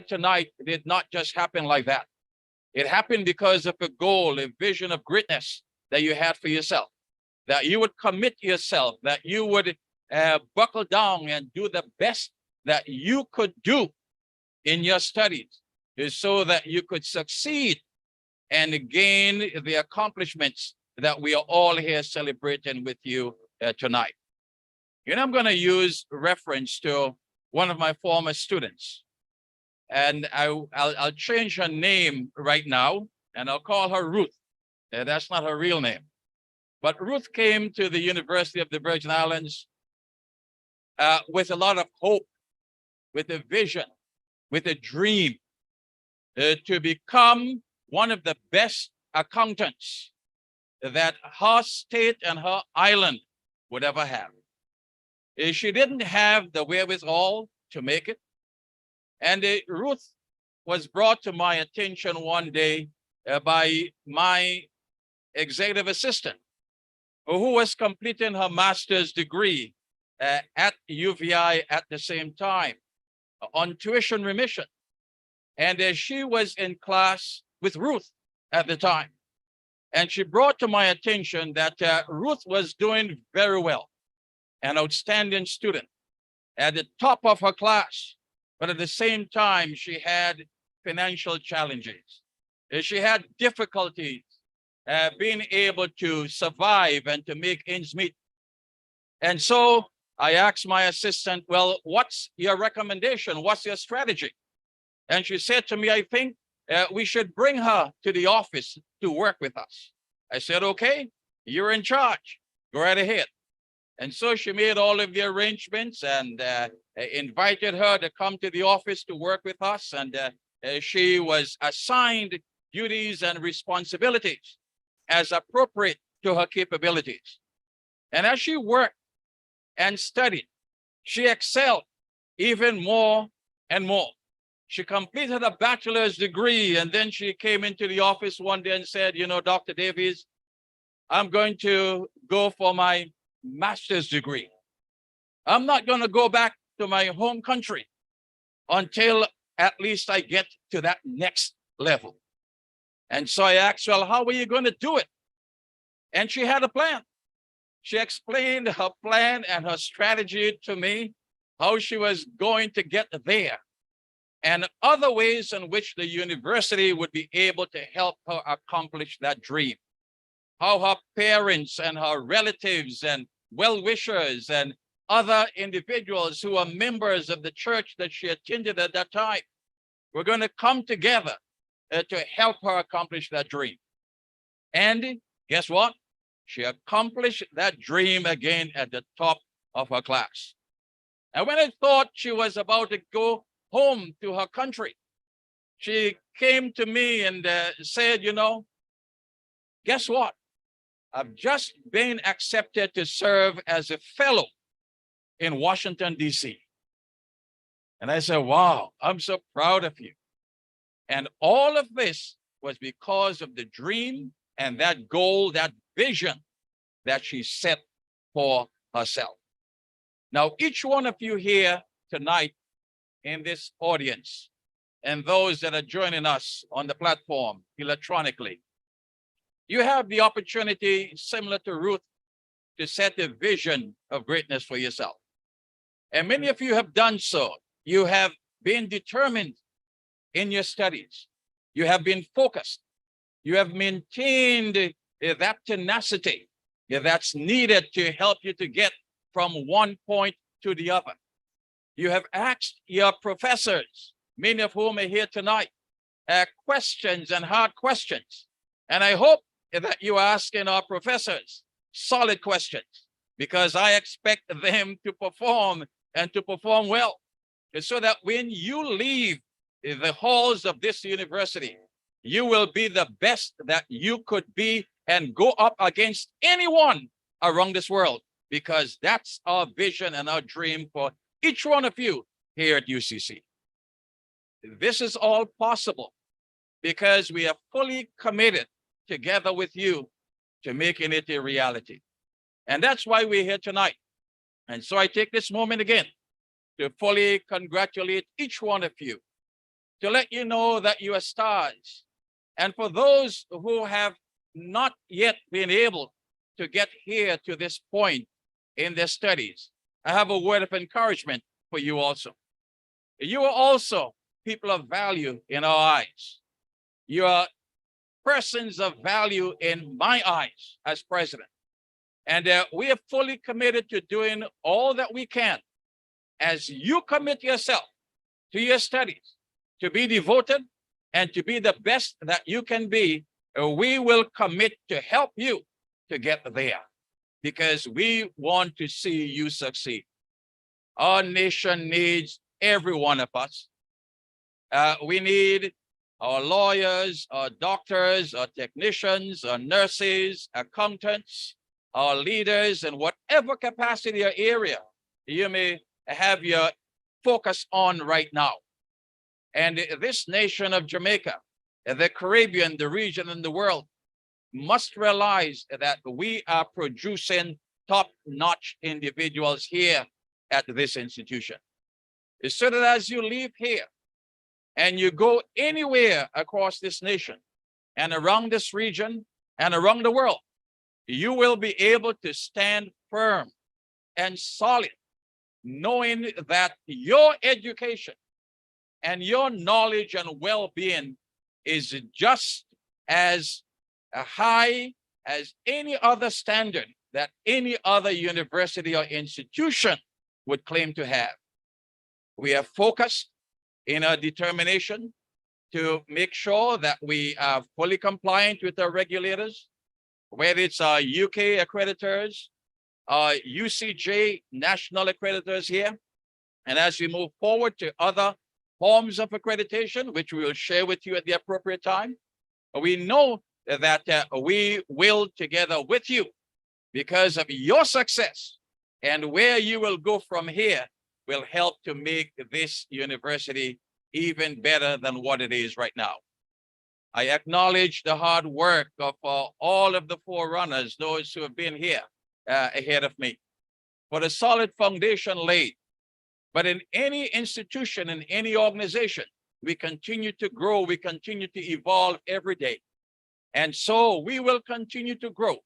tonight did not just happen like that. It happened because of a goal, a vision of greatness that you had for yourself, that you would commit yourself, that you would buckle down and do the best that you could do in your studies, so that you could succeed and gain the accomplishments that we are all here celebrating with you tonight. And I'm going to use reference to one of my former students. And I'll change her name right now, and I'll call her Ruth. That's not her real name. But Ruth came to the University of the Virgin Islands with a lot of hope, with a vision, with a dream to become one of the best accountants that her state and her island would ever have. She didn't have the wherewithal to make it. And Ruth was brought to my attention one day by my executive assistant, who was completing her master's degree at UVI at the same time on tuition remission. And she was in class with Ruth at the time. And she brought to my attention that Ruth was doing very well, an outstanding student at the top of her class. But at the same time, she had financial challenges. She had difficulties being able to survive and to make ends meet. And so I asked my assistant, well, what's your recommendation? What's your strategy? And she said to me, I think we should bring her to the office to work with us. I said, okay, you're in charge. Go right ahead. And so she made all of the arrangements and invited her to come to the office to work with us. And she was assigned duties and responsibilities as appropriate to her capabilities. And as she worked and studied, she excelled even more and more. She completed a bachelor's degree, and then she came into the office one day and said, you know, Dr. Davies, I'm going to go for my master's degree. I'm not going to go back to my home country until at least I get to that next level. And so I asked, well, how are you going to do it? And she had a plan. She explained her plan and her strategy to me, how she was going to get there, and other ways in which the university would be able to help her accomplish that dream. How her parents and her relatives and well-wishers and other individuals who are members of the church that she attended at that time were going to come together to help her accomplish that dream. And guess what? She accomplished that dream again at the top of her class. And when I thought she was about to go home to her country, she came to me and said, you know, guess what? I've just been accepted to serve as a fellow in Washington, D.C. And I said, wow, I'm so proud of you. And all of this was because of the dream and that goal, that vision that she set for herself. Now, each one of you here tonight in this audience and those that are joining us on the platform electronically, you have the opportunity, similar to Ruth, to set a vision of greatness for yourself. And many of you have done so. You have been determined in your studies. You have been focused. You have maintained that tenacity that's needed to help you to get from one point to the other. You have asked your professors, many of whom are here tonight, questions and hard questions. And I hope that you are asking our professors solid questions, because I expect them to perform and to perform well, so that when you leave the halls of this university, you will be the best that you could be and go up against anyone around this world, because that's our vision and our dream for each one of you here at UCC. This is all possible because we are fully committed together with you to making it a reality. And that's why we're here tonight. And so I take this moment again to fully congratulate each one of you to let you know that you are stars. And for those who have not yet been able to get here to this point in their studies, I have a word of encouragement for you also. You are also people of value in our eyes. You are persons of value in my eyes as president. And we are fully committed to doing all that we can as you commit yourself to your studies, to be devoted and to be the best that you can be. We will commit to help you to get there because we want to see you succeed. Our nation needs every one of us. We need our lawyers, our doctors, our technicians, our nurses, accountants, our leaders, in whatever capacity or area you may have your focus on right now. And this nation of Jamaica, the Caribbean, the region, and the world must realize that we are producing top-notch individuals here at this institution. So that as you leave here and you go anywhere across this nation and around this region and around the world, you will be able to stand firm and solid, knowing that your education and your knowledge and well-being is just as high as any other standard that any other university or institution would claim to have. We are focused in our determination to make sure that we are fully compliant with our regulators, whether it's our UK accreditors, our UCJ national accreditors here. And as we move forward to other forms of accreditation, which we will share with you at the appropriate time, we know that we will, together with you, because of your success and where you will go from here, will help to make this university even better than what it is right now. I acknowledge the hard work of all of the forerunners, those who have been here ahead of me, for the solid foundation laid. But in any institution, in any organization, we continue to grow, we continue to evolve every day. And so we will continue to grow.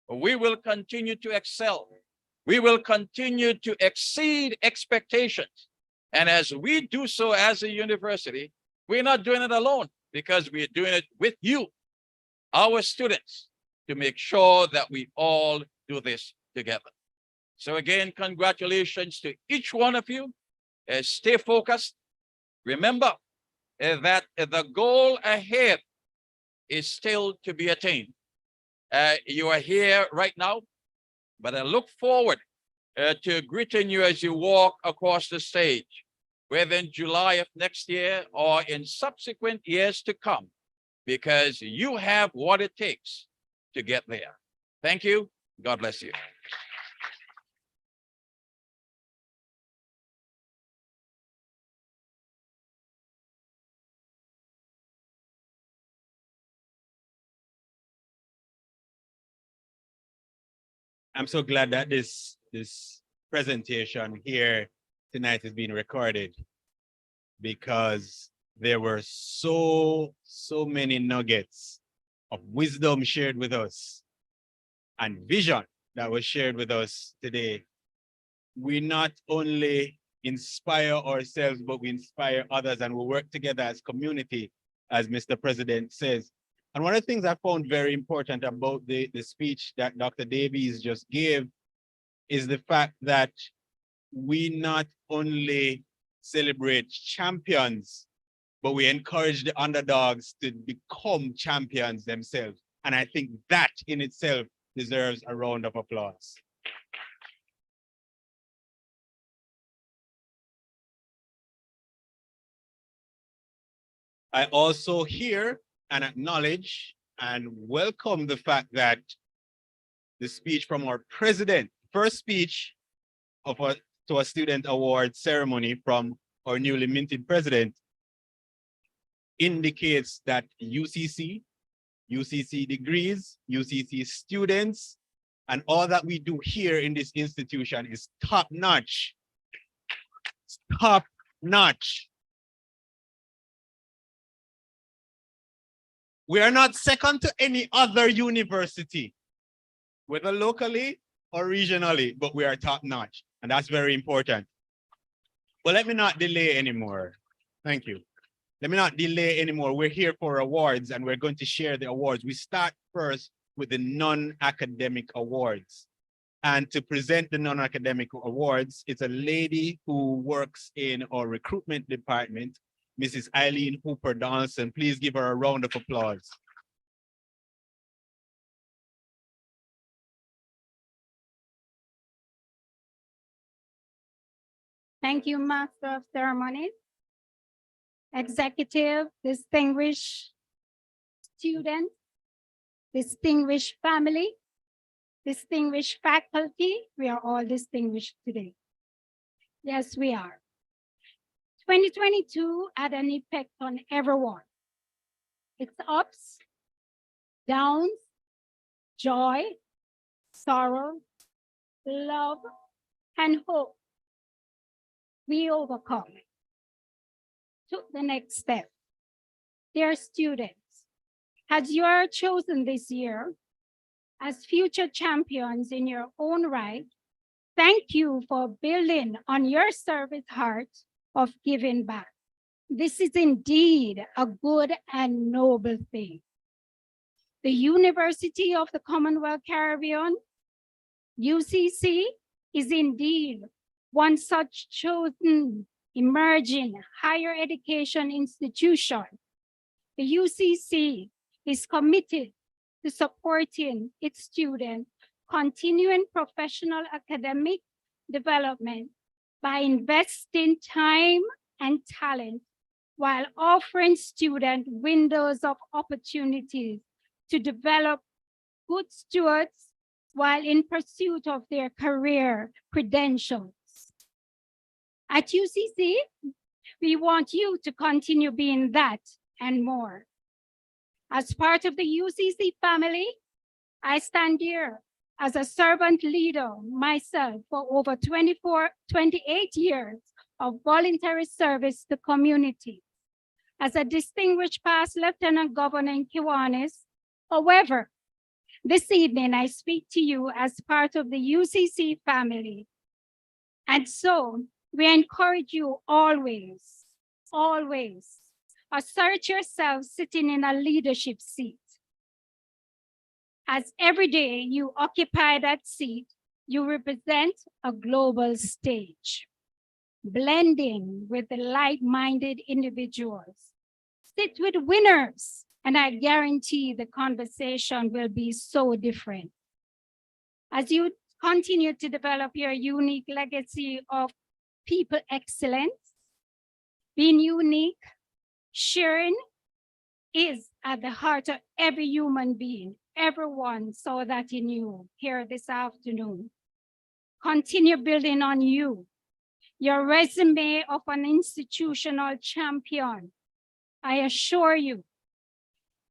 We will continue to excel. We will continue to exceed expectations. And as we do so as a university, we're not doing it alone because we're doing it with you, our students, to make sure that we all do this together. So again, congratulations to each one of you. Stay focused. Remember that the goal ahead is still to be attained. You are here right now, but I look forward to greeting you as you walk across the stage, whether in July of next year or in subsequent years to come, because you have what it takes to get there. Thank you. God bless you. I'm so glad that this presentation here tonight is being recorded, because there were so many nuggets of wisdom shared with us and vision that was shared with us today. We not only inspire ourselves, but we inspire others, and we work together as community, as Mr. President says. And one of the things I found very important about the speech that Dr. Davies just gave is the fact that we not only celebrate champions, but we encourage the underdogs to become champions themselves. And I think that in itself deserves a round of applause. I also hear and acknowledge and welcome the fact that the speech from our president, first speech of to a student award ceremony from our newly minted president, indicates that UCC, UCC degrees, UCC students, and all that we do here in this institution is top notch. Top notch. We are not second to any other university, whether locally or regionally, but we are top notch. And that's very important. Well, let me not delay anymore. Thank you. Let me not delay anymore. We're here for awards and we're going to share the awards. We start first with the non-academic awards. And to present the non-academic awards, it's a lady who works in our recruitment department, Mrs. Eileen Hooper Donaldson. Please give her a round of applause. Thank you, Master of Ceremonies, executive, distinguished students, distinguished family, distinguished faculty. We are all distinguished today. Yes, we are. 2022 had an effect on everyone. Its ups, downs, joy, sorrow, love, and hope. We overcome. Took the next step. Dear students, as you are chosen this year as future champions in your own right, thank you for building on your service heart of giving back. This is indeed a good and noble thing. The University of the Commonwealth Caribbean, UCC, is indeed one such chosen emerging higher education institution. The UCC is committed to supporting its students' continuing professional academic development by investing time and talent while offering students windows of opportunities to develop good stewards while in pursuit of their career credentials. At UCC, we want you to continue being that and more. As part of the UCC family, I stand here as a servant leader myself for over 28 years of voluntary service to community. As a distinguished past Lieutenant Governor in Kiwanis, however, this evening I speak to you as part of the UCC family. And so we encourage you always, assert yourself sitting in a leadership seat. As every day you occupy that seat, you represent a global stage, blending with the like-minded individuals. Sit with winners, and I guarantee the conversation will be so different. As you continue to develop your unique legacy of people excellence, being unique, sharing is at the heart of every human being. Everyone saw that in you here this afternoon. Continue building on you, your resume of an institutional champion. I assure you,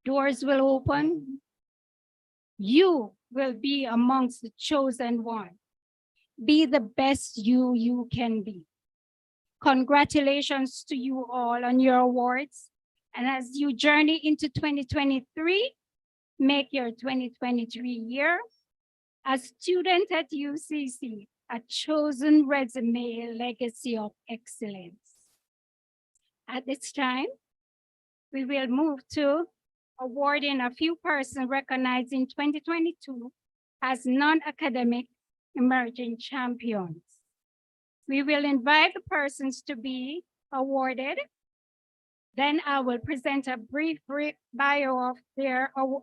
doors will open. You will be amongst the chosen one. Be the best you can be. Congratulations to you all on your awards. And as you journey into 2023, make your 2023 year a student at UCC, a chosen resume legacy of excellence. At this time, we will move to awarding a few persons recognized in 2022 as non-academic emerging champions. We will invite the persons to be awarded. Then I will present a brief bio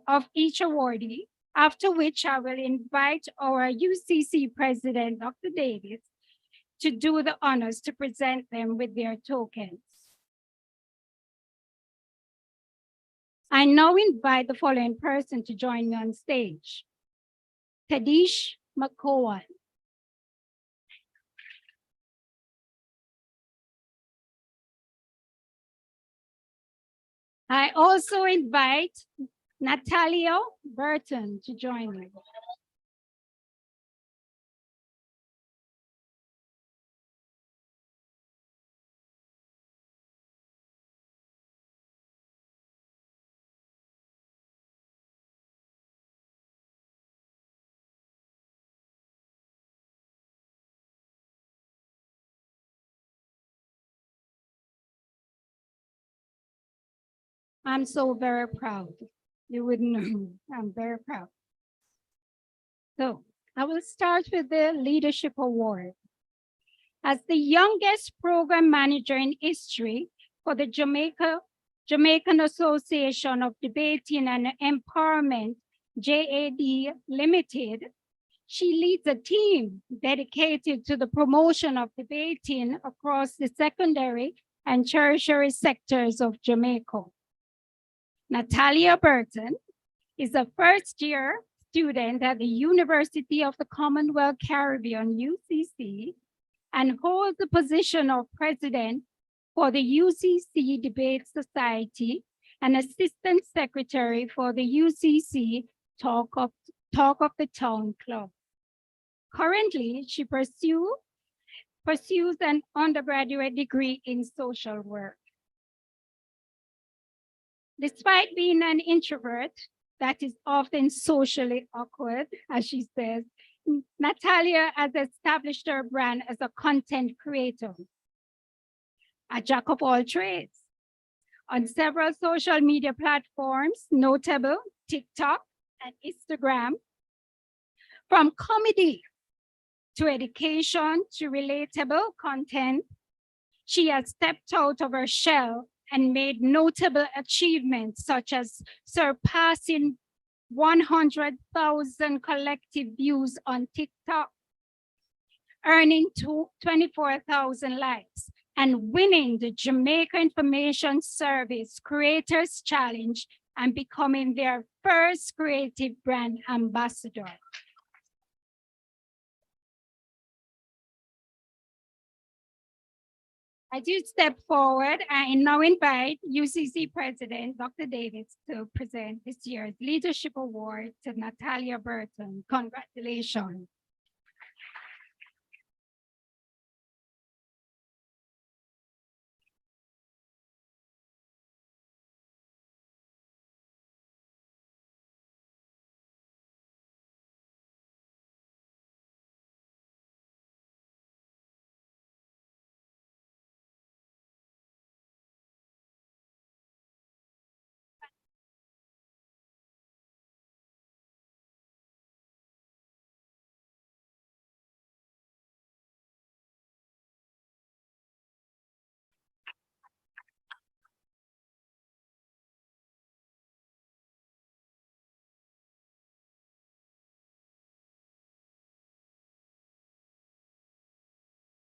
of each awardee, after which I will invite our UCC President, Dr. Davis, to do the honors to present them with their tokens. I now invite the following person to join me on stage. Tadish McCowan. I also invite Natalia Burton to join me. I'm so very proud. You wouldn't know. I'm very proud. So I will start with the Leadership Award. As the youngest program manager in history for the Jamaican Association of Debating and Empowerment, JAD Limited, she leads a team dedicated to the promotion of debating across the secondary and tertiary sectors of Jamaica. Natalia Burton is a first-year student at the University of the Commonwealth Caribbean, UCC, and holds the position of president for the UCC Debate Society and assistant secretary for the UCC Talk of the Town Club. Currently, she pursues an undergraduate degree in social work. Despite being an introvert that is often socially awkward, as she says, Natalia has established her brand as a content creator, a jack of all trades, on several social media platforms, notable TikTok and Instagram. From comedy to education to relatable content, she has stepped out of her shell and made notable achievements such as surpassing 100,000 collective views on TikTok, earning 24,000 likes, and winning the Jamaica Information Service Creators Challenge and becoming their first creative brand ambassador. I do step forward and now invite UCC President Dr. Davis to present this year's Leadership Award to Natalia Burton. Congratulations.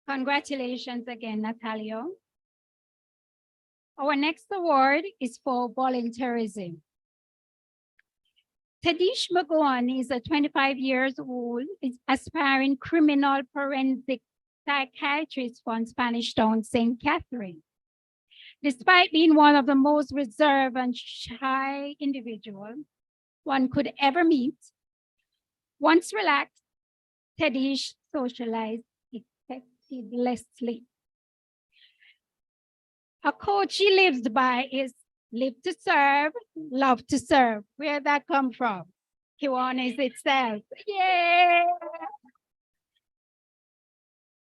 Congratulations again, Natalia. Our next award is for volunteerism. Tadish McGowan is a 25 years old, aspiring criminal forensic psychiatrist from Spanish Town, St. Catherine. Despite being one of the most reserved and shy individuals one could ever meet, once relaxed, Tadish socialized effectively. A quote she lives by is live to serve, love to serve. Where that come from? Kiwanis is itself. Yeah.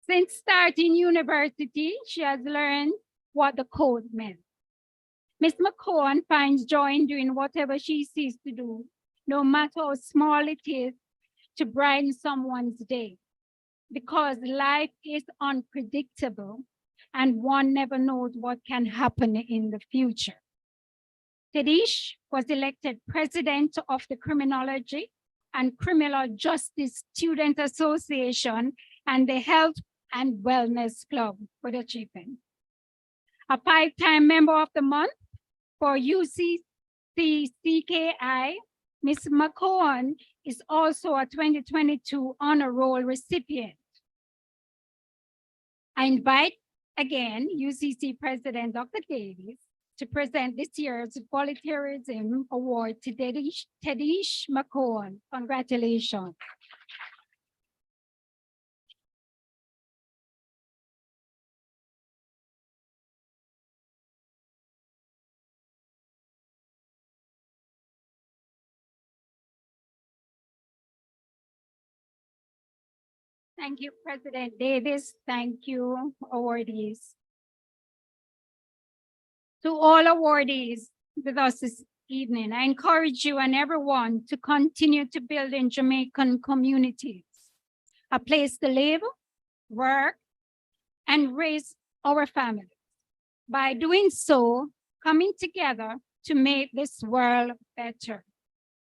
Since starting university, she has learned what the code meant. Ms. McCowan finds joy in doing whatever she sees to do, no matter how small it is, to brighten someone's day. Because life is unpredictable and one never knows what can happen in the future. Tadish was elected president of the Criminology and Criminal Justice Student Association and the Health and Wellness Club for the achievement. A 5-time member of the month for UCC CKI, Ms. McCowan is also a 2022 Honor Roll recipient. I invite again UCC President Dr. Davis to present this year's Volunteerism Award to Tadish McCowan. Congratulations. Thank you, President Davis. Thank you, awardees. To all awardees, with us this evening. I encourage you and everyone to continue to build in Jamaican communities a place to live, work, and raise our families. By doing so, coming together to make this world better,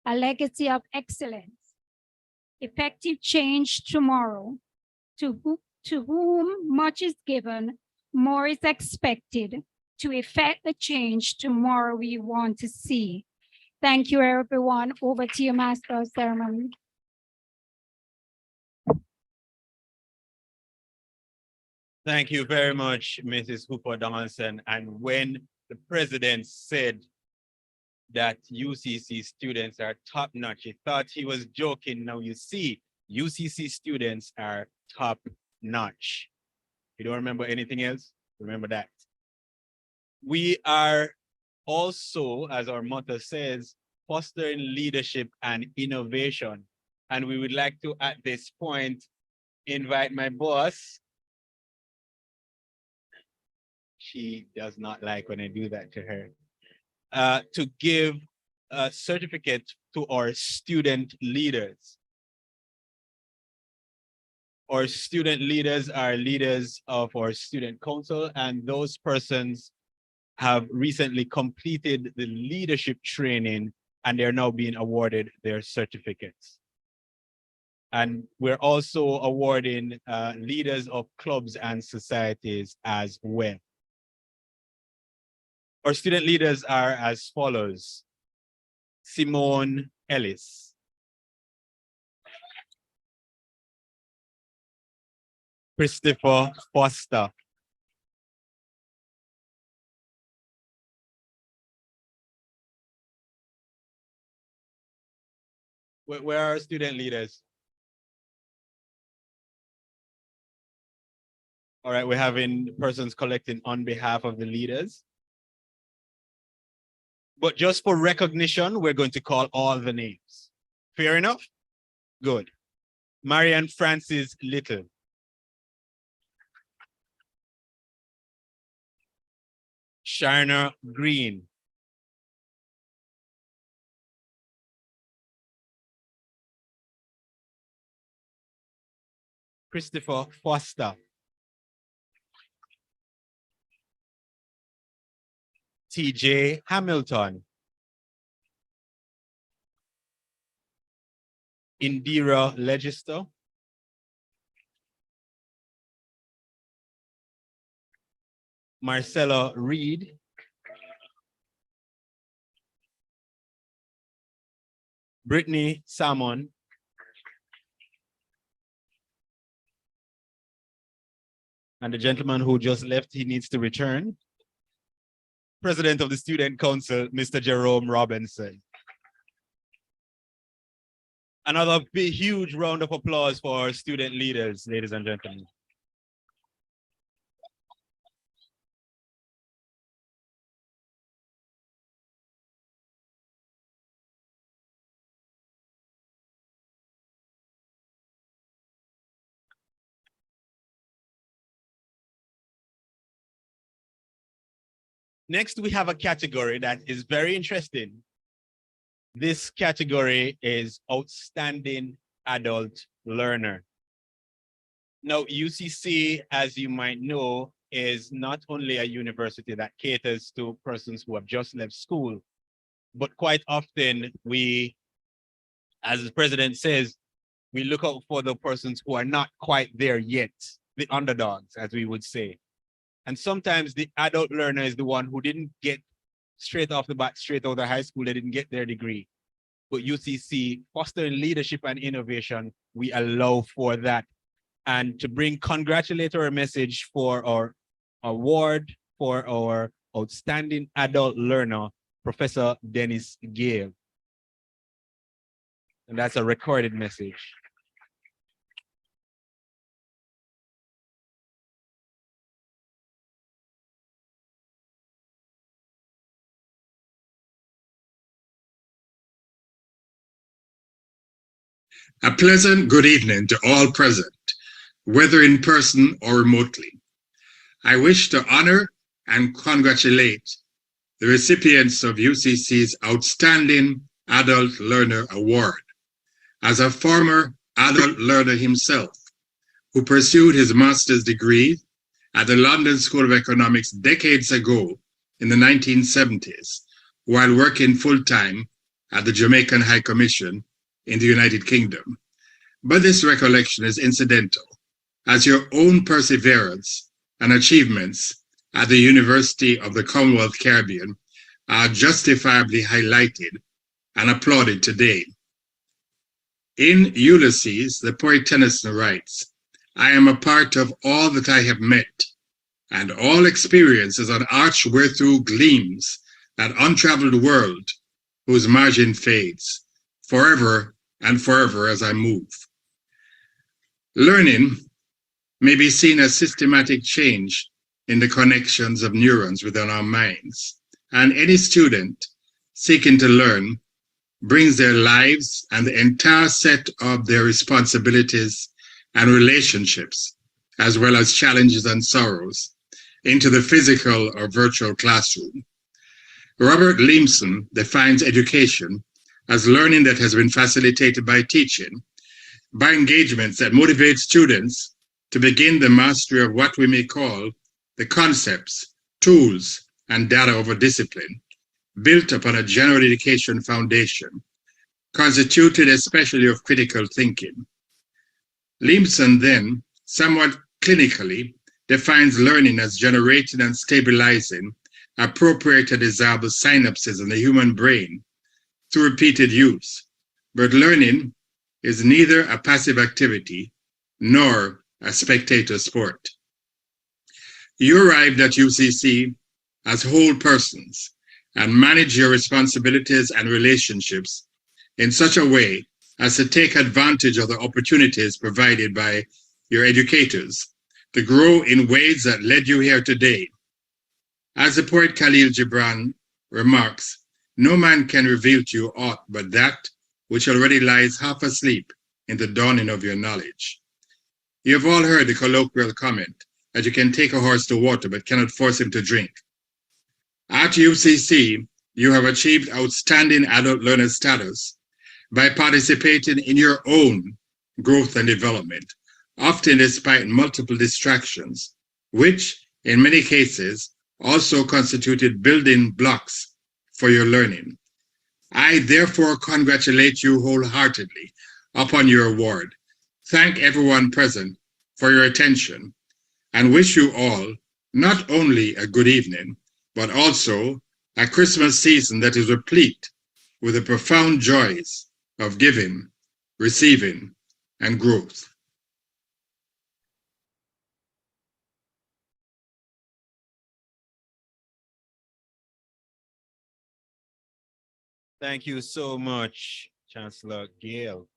a legacy of excellence, effective change tomorrow, to whom much is given, more is expected to effect the change tomorrow we want to see. Thank you, everyone. Over to you, Master of Ceremony. Thank you very much, Mrs. Hooper Donaldson. And when the president said that UCC students are top-notch, he thought he was joking. Now you see, UCC students are top-notch. You don't remember anything else? Remember that. We are also, as our motto says, fostering leadership and innovation. And we would like to, at this point, invite my boss. She does not like when I do that to her, to give a certificate to our student leaders. Our student leaders are leaders of our student council, and those persons have recently completed the leadership training and they're now being awarded their certificates. And we're also awarding leaders of clubs and societies as well. Our student leaders are as follows: Simone Ellis, Christopher Foster, where are our student leaders? All right, we're having persons collecting on behalf of the leaders. But just for recognition, we're going to call all the names. Fair enough? Good. Marianne Francis Little. Sharna Green. Christopher Foster. TJ Hamilton. Indira Legister. Marcella Reed. Brittany Salmon. And the gentleman who just left, he needs to return. President of the Student Council, Mr. Jerome Robinson. Another big, huge round of applause for our student leaders, ladies and gentlemen. Next, we have a category that is very interesting. This category is Outstanding Adult Learner. Now, UCC, as you might know, is not only a university that caters to persons who have just left school, but quite often we, as the president says, we look out for the persons who are not quite there yet, the underdogs, as we would say. And sometimes the adult learner is the one who didn't get straight off the bat, straight out of high school, they didn't get their degree. But UCC, fostering leadership and innovation, we allow for that. And to bring congratulatory message for our award for our Outstanding Adult Learner, Professor Dennis Gale. And that's a recorded message. A pleasant good evening to all present, whether in person or remotely. I wish to honor and congratulate the recipients of UCC's Outstanding Adult Learner Award. As a former adult learner himself, who pursued his master's degree at the London School of Economics decades ago in the 1970s, while working full-time at the Jamaican High Commission in the United Kingdom. But this recollection is incidental, as your own perseverance and achievements at the University of the Commonwealth Caribbean are justifiably highlighted and applauded today. In Ulysses, the poet Tennyson writes, "I am a part of all that I have met, and all experience is an arch wherethrough gleams that untraveled world whose margin fades, forever and forever as I move." Learning may be seen as systematic change in the connections of neurons within our minds, and any student seeking to learn brings their lives and the entire set of their responsibilities and relationships, as well as challenges and sorrows, into the physical or virtual classroom. Robert Leamson defines education as learning that has been facilitated by teaching, by engagements that motivate students to begin the mastery of what we may call the concepts, tools, and data over discipline, built upon a general education foundation, constituted especially of critical thinking. Leamson then, somewhat clinically, defines learning as generating and stabilizing appropriate and desirable synapses in the human brain through repeated use. But learning is neither a passive activity nor a spectator sport. You arrived at UCC as whole persons and manage your responsibilities and relationships in such a way as to take advantage of the opportunities provided by your educators to grow in ways that led you here today. As the poet Khalil Gibran remarks, no man can reveal to you aught but that which already lies half asleep in the dawning of your knowledge. You have all heard the colloquial comment that you can take a horse to water but cannot force him to drink. At UCC, you have achieved outstanding adult learner status by participating in your own growth and development, often despite multiple distractions, which in many cases also constituted building blocks for your learning. I therefore congratulate you wholeheartedly upon your award. Thank everyone present for your attention and wish you all not only a good evening, but also a Christmas season that is replete with the profound joys of giving, receiving, and growth. Thank you so much, Chancellor Gale.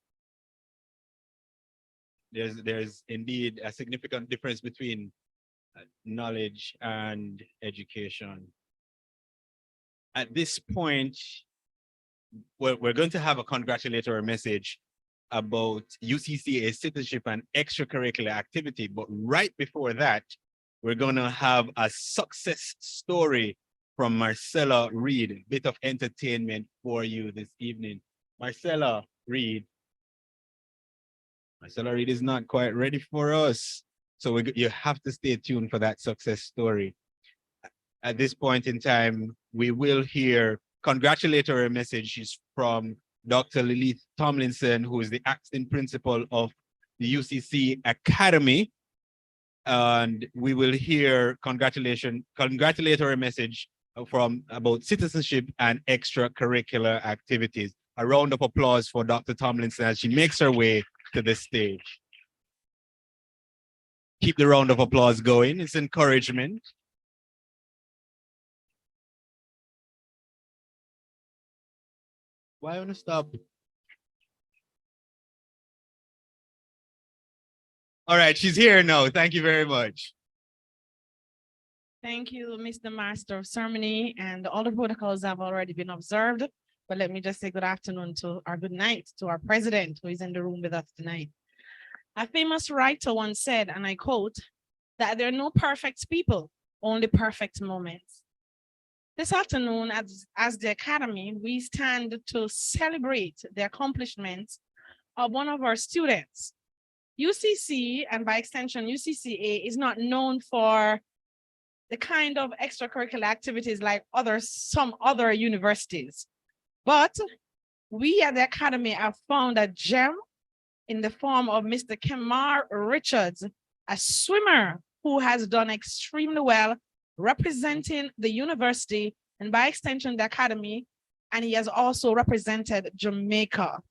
There's indeed a significant difference between knowledge and education. At this point, we're going to have a congratulatory message about UCCA citizenship and extracurricular activity. But right before that, we're going to have a success story from Marcella Reed, a bit of entertainment for you this evening. Marcella Reed is not quite ready for us. So you have to stay tuned for that success story. At this point in time, we will hear congratulatory messages from Dr. Lilith Tomlinson, who is the acting principal of the UCC Academy. And we will hear congratulatory message from about citizenship and extracurricular activities. A round of applause for Dr. Tomlinson as she makes her way to the stage. Keep the round of applause going. It's encouragement. Why want to stop? All right, she's here now. Thank you very much. Thank you, Mr. Master of Ceremony, and all the protocols have already been observed. But let me just say good afternoon to, or good night to our president who is in the room with us tonight. A famous writer once said, and I quote, that there are no perfect people, only perfect moments. This afternoon, as the Academy, we stand to celebrate the accomplishments of one of our students. UCC, and by extension, UCCA, is not known for the kind of extracurricular activities like some other universities. But we at the Academy have found a gem in the form of Mr. Kemar Richards, a swimmer who has done extremely well representing the university and by extension the Academy, and he has also represented Jamaica.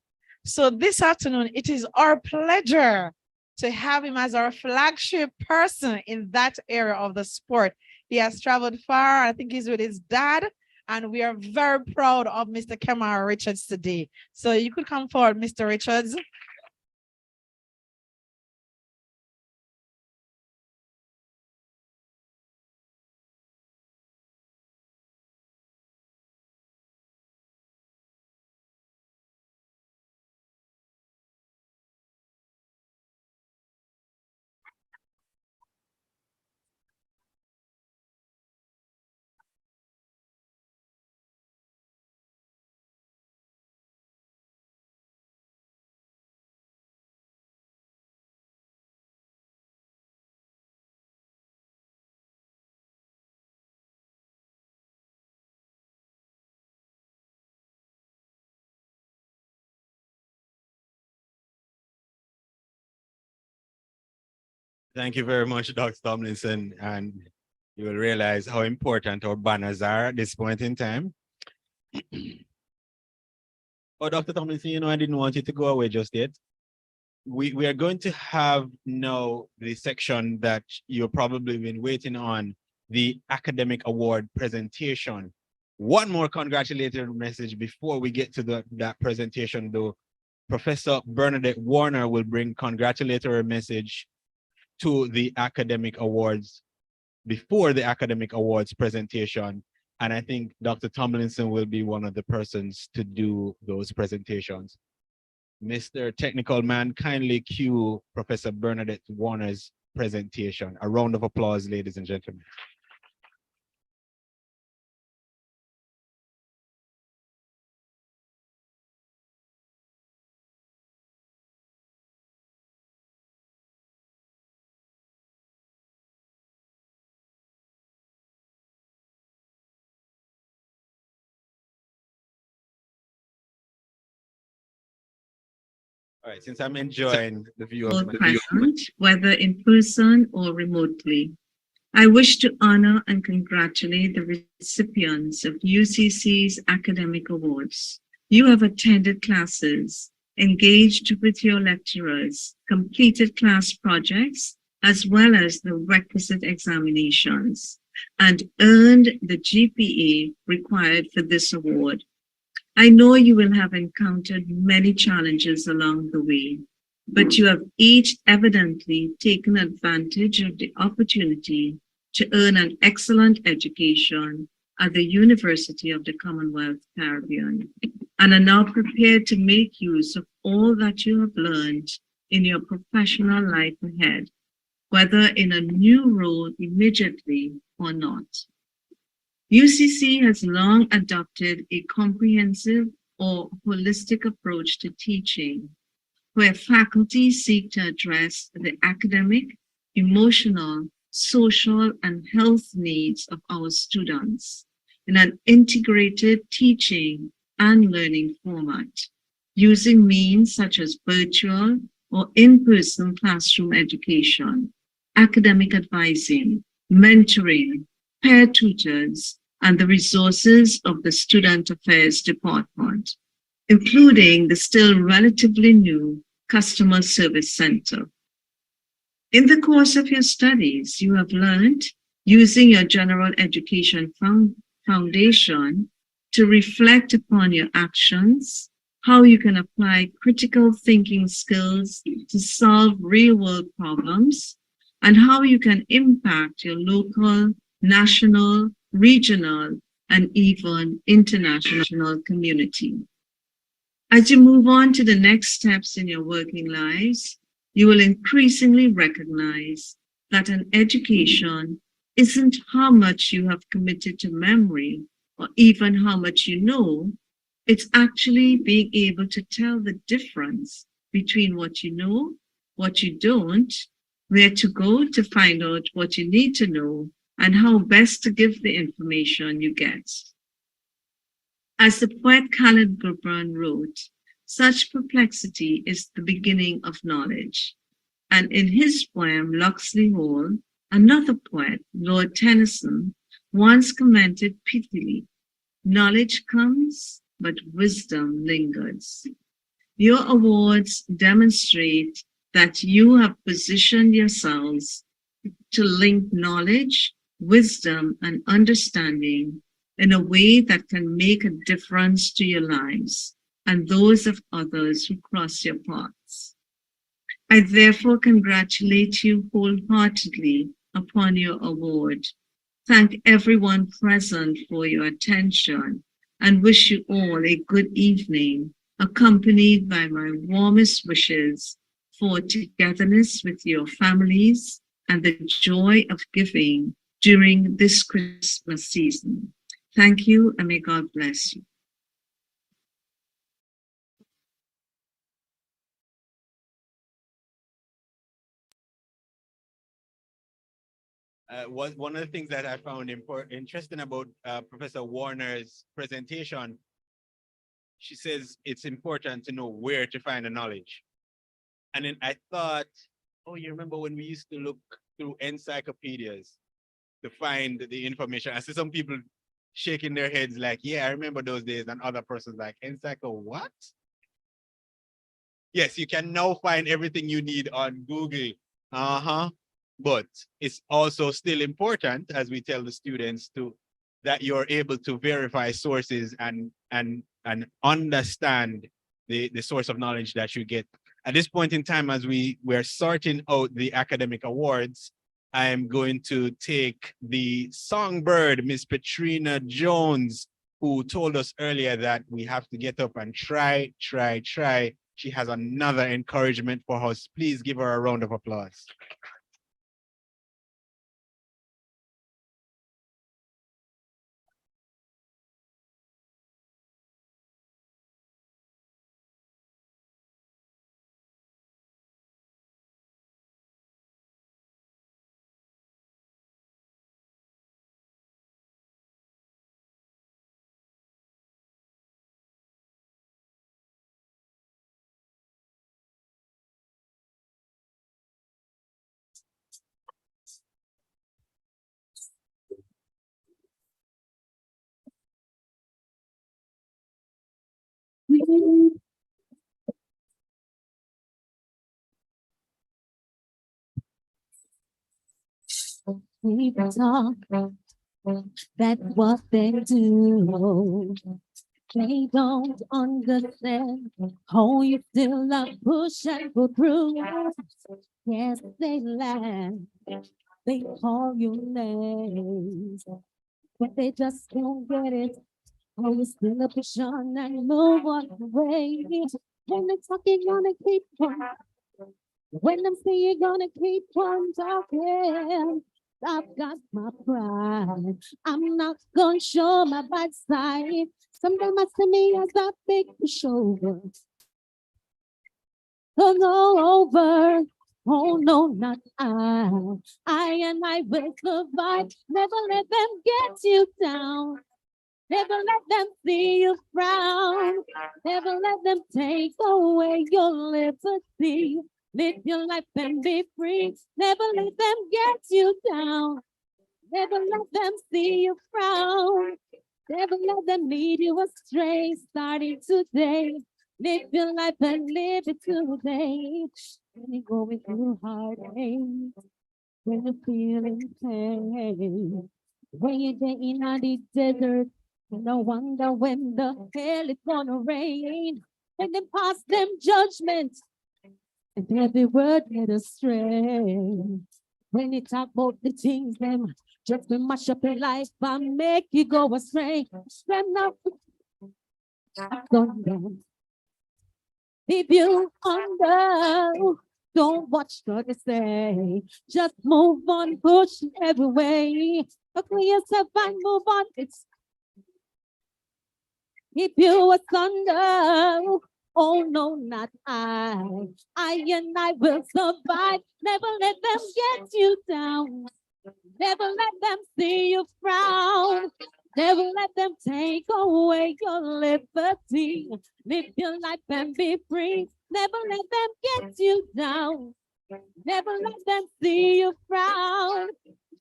So this afternoon, it is our pleasure to have him as our flagship person in that area of the sport. He has traveled far. I think he's with his dad, and we are very proud of Mr. Kemar Richards today. So you could come forward, Mr. Richards. Thank you very much, Dr. Tomlinson, and you will realize how important our banners are at this point in time. Oh, Dr. Tomlinson, you know, I didn't want you to go away just yet. We are going to have now the section that you've probably been waiting on, the academic award presentation. One more congratulatory message before we get to that presentation, though. Professor Bernadette Warner will bring congratulatory message to the academic awards before the academic awards presentation. And I think Dr. Tomlinson will be one of the persons to do those presentations. Mr. Technical Man, kindly cue Professor Bernadette Warner's presentation. A round of applause, ladies and gentlemen. All right, since I'm enjoying the view of all present, whether in person or remotely. I wish to honor and congratulate the recipients of UCC's academic awards. You have attended classes, engaged with your lecturers, completed class projects, as well as the requisite examinations, and earned the GPA required for this award. I know you will have encountered many challenges along the way, but you have each evidently taken advantage of the opportunity to earn an excellent education at the University of the Commonwealth Caribbean, and are now prepared to make use of all that you have learned in your professional life ahead, whether in a new role immediately or not. UCC has long adopted a comprehensive or holistic approach to teaching, where faculty seek to address the academic, emotional, social, and health needs of our students in an integrated teaching and learning format, using means such as virtual or in-person classroom education, academic advising, mentoring, peer tutors, and the resources of the Student Affairs Department, including the still relatively new Customer Service Center. In the course of your studies, you have learned, using your general education foundation, to reflect upon your actions, how you can apply critical thinking skills to solve real-world problems, and how you can impact your local, national, regional, and even international community. As you move on to the next steps in your working lives, you will increasingly recognize that an education isn't how much you have committed to memory or even how much you know. It's actually being able to tell the difference between what you know, what you don't, where to go to find out what you need to know, and how best to give the information you get. As the poet Khaled Gibran wrote, such perplexity is the beginning of knowledge. And in his poem, Locksley Hall, another poet, Lord Tennyson, once commented pitifully, knowledge comes, but wisdom lingers. Your awards demonstrate that you have positioned yourselves to link knowledge, wisdom, and understanding in a way that can make a difference to your lives and those of others who cross your paths. I therefore congratulate you wholeheartedly upon your award. Thank everyone present for your attention and wish you all a good evening, accompanied by my warmest wishes for togetherness with your families and the joy of giving during this Christmas season. Thank you, and may God bless you. One of the things that I found interesting about Professor Warner's presentation, she says it's important to know where to find the knowledge. And then I thought, oh, you remember when we used to look through encyclopedias to find the information? I see some people shaking their heads like, yeah, I remember those days, and other persons like, encyclo what? Yes, you can now find everything you need on Google. But it's also still important, as we tell the students, that you're able to verify sources and understand the source of knowledge that you get. At this point in time, as we're sorting out the academic awards, I am going to take the songbird, Miss Petrina Jones, who told us earlier that we have to get up and try. She has another encouragement for us. Please give her a round of applause. People talk, that's what they do. They don't understand how you still love push and go through. Yes, they laugh, they call you names, but they just don't get it. How you still a push on and move on away. When they're talking, gonna keep on. When I'm saying gonna keep on talking, I've got my pride. I'm not gonna show my bad side. Sometimes I see me as a big pushover. Oh, no, over. Oh, no, not I. I will survive. Never let them get you down. Never let them see you frown. Never let them take away your liberty. Live your life and be free. Never let them get you down. Never let them see you frown. Never let them lead you astray. Starting today, live your life and live it today. When you're going through heartache, when you're feeling pain, when you're dating on the desert, no wonder when the hell is gonna rain. When they pass them judgment, and every word get astray. When you talk about the things them just to mash up your life and make you go astray. Stand up, don't them. If you under, don't watch what they say. Just move on, push every way. Look for yourself and move on. It's keep you asunder. Oh no, not I. I and I will survive. Never let them get you down. Never let them see you frown. Never let them take away your liberty. Live your life and be free. Never let them get you down. Never let them see you frown.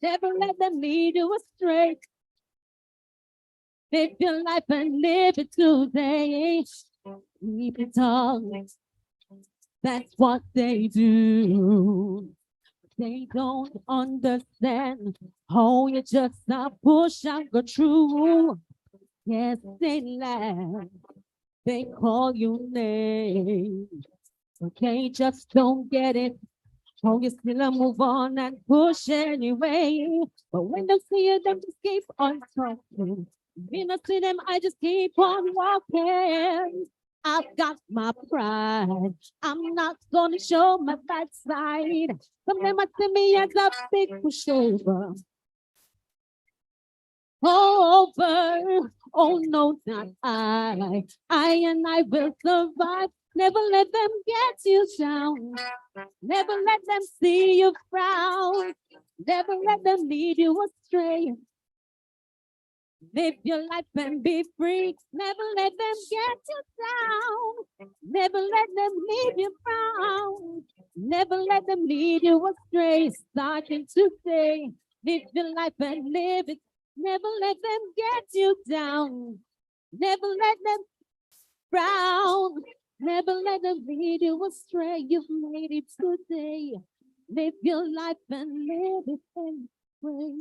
Never let them lead you astray. Live your life and live it today. Keep it all. That's what they do. They don't understand how you just not push and go through. Yes, they laugh. They call you names. But they just don't get it. Oh, you still move on and push anyway. But when they see you, they just keep on talking. When I see them, I just keep on walking. I've got my pride. I'm not gonna show my bad side. Some them might see me as a big pushover. Over. Oh no, not I. I and I will survive. Never let them get you down. Never let them see you frown. Never let them lead you astray. Live your life and be free. Never let them get you down. Never let them leave you frown. Never let them lead you astray. Starting today, live your life and live it. Never let them get you down. Never let them frown. Never let them lead you astray. You've made it today. Live your life and live it anyway.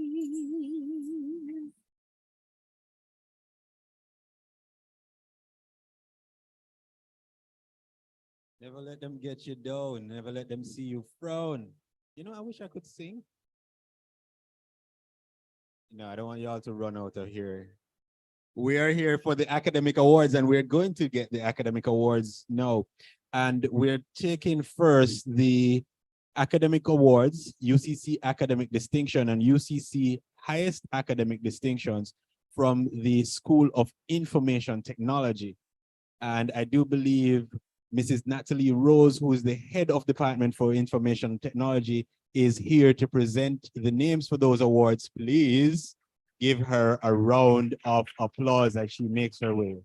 Never let them get you down. Never let them see you frown. You know, I wish I could sing. No, I don't want y'all to run out of here. We are here for the academic awards, and we're going to get the academic awards now. And we're taking first the academic awards, UCC academic distinction and UCC highest academic distinctions from the School of Information Technology. And I do believe Mrs. Natalie Rose, who is the head of Department for Information Technology, is here to present the names for those awards. Please give her a round of applause as she makes her way.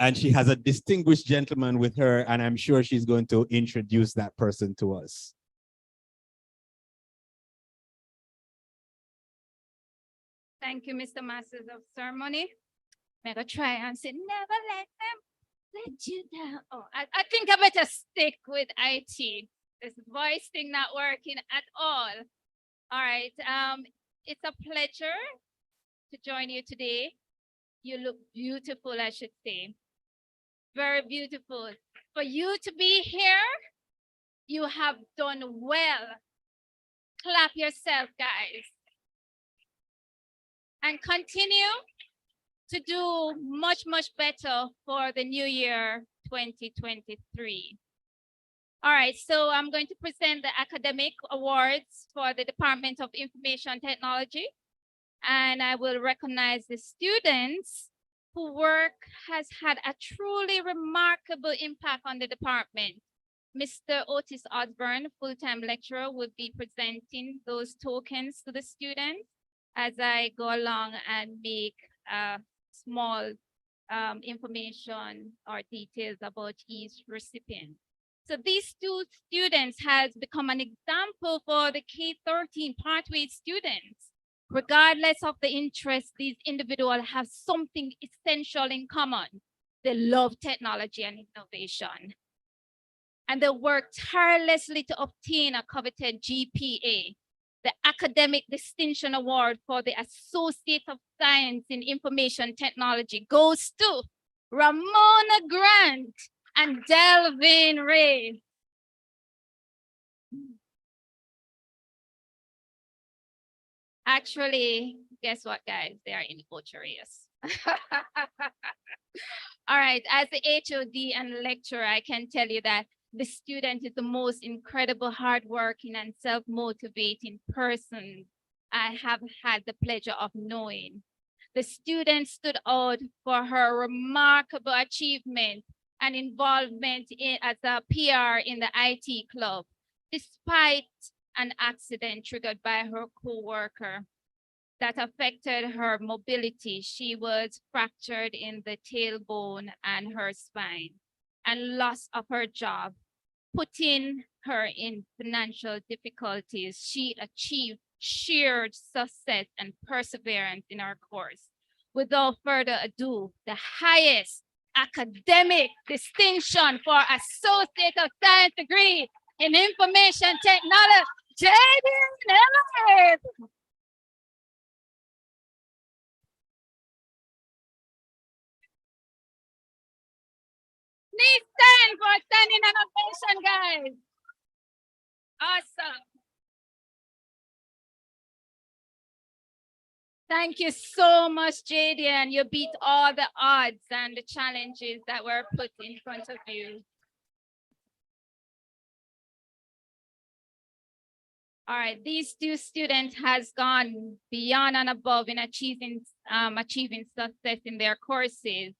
And she has a distinguished gentleman with her, and I'm sure she's going to introduce that person to us. Thank you, Mr. Masters of Ceremony. I'm gonna try and say, never let them let you down. Oh, I think I better stick with IT. This voice thing not working at all. All right, it's a pleasure to join you today. You look beautiful, I should say. Very beautiful. For you to be here, you have done well. Clap yourself, guys. And continue to do much, much better for the new year 2023. All right, so I'm going to present the academic awards for the Department of Information Technology, and I will recognize the students whose work has had a truly remarkable impact on the department. Mr. Otis Osborne, full-time lecturer, will be presenting those tokens to the students as I go along and make small information or details about each recipient. So these two students has become an example for the K-13 pathway students. Regardless of the interest, these individuals have something essential in common. They love technology and innovation. And they work tirelessly to obtain a coveted GPA. The Academic Distinction Award for the Associate of Science in Information Technology goes to Ramona Grant and Delvin Ray. Actually, guess what, guys? They are in the coach race. All right, as the HOD and lecturer, I can tell you that the student is the most incredible, hardworking, and self-motivating person I have had the pleasure of knowing. The student stood out for her remarkable achievement and involvement as a PR in the IT club, despite an accident triggered by her co-worker that affected her mobility. She was fractured in the tailbone and her spine, and loss of her job, putting her in financial difficulties. She achieved sheer success and perseverance in our course. Without further ado, the highest academic distinction for Associate of Science degree in Information Technology, Jaden Ellis. Please stand for standing ovation, guys. Awesome. Thank you so much, Jaden. You beat all the odds and the challenges that were put in front of you. All right, these two students has gone beyond and above in achieving success in their courses.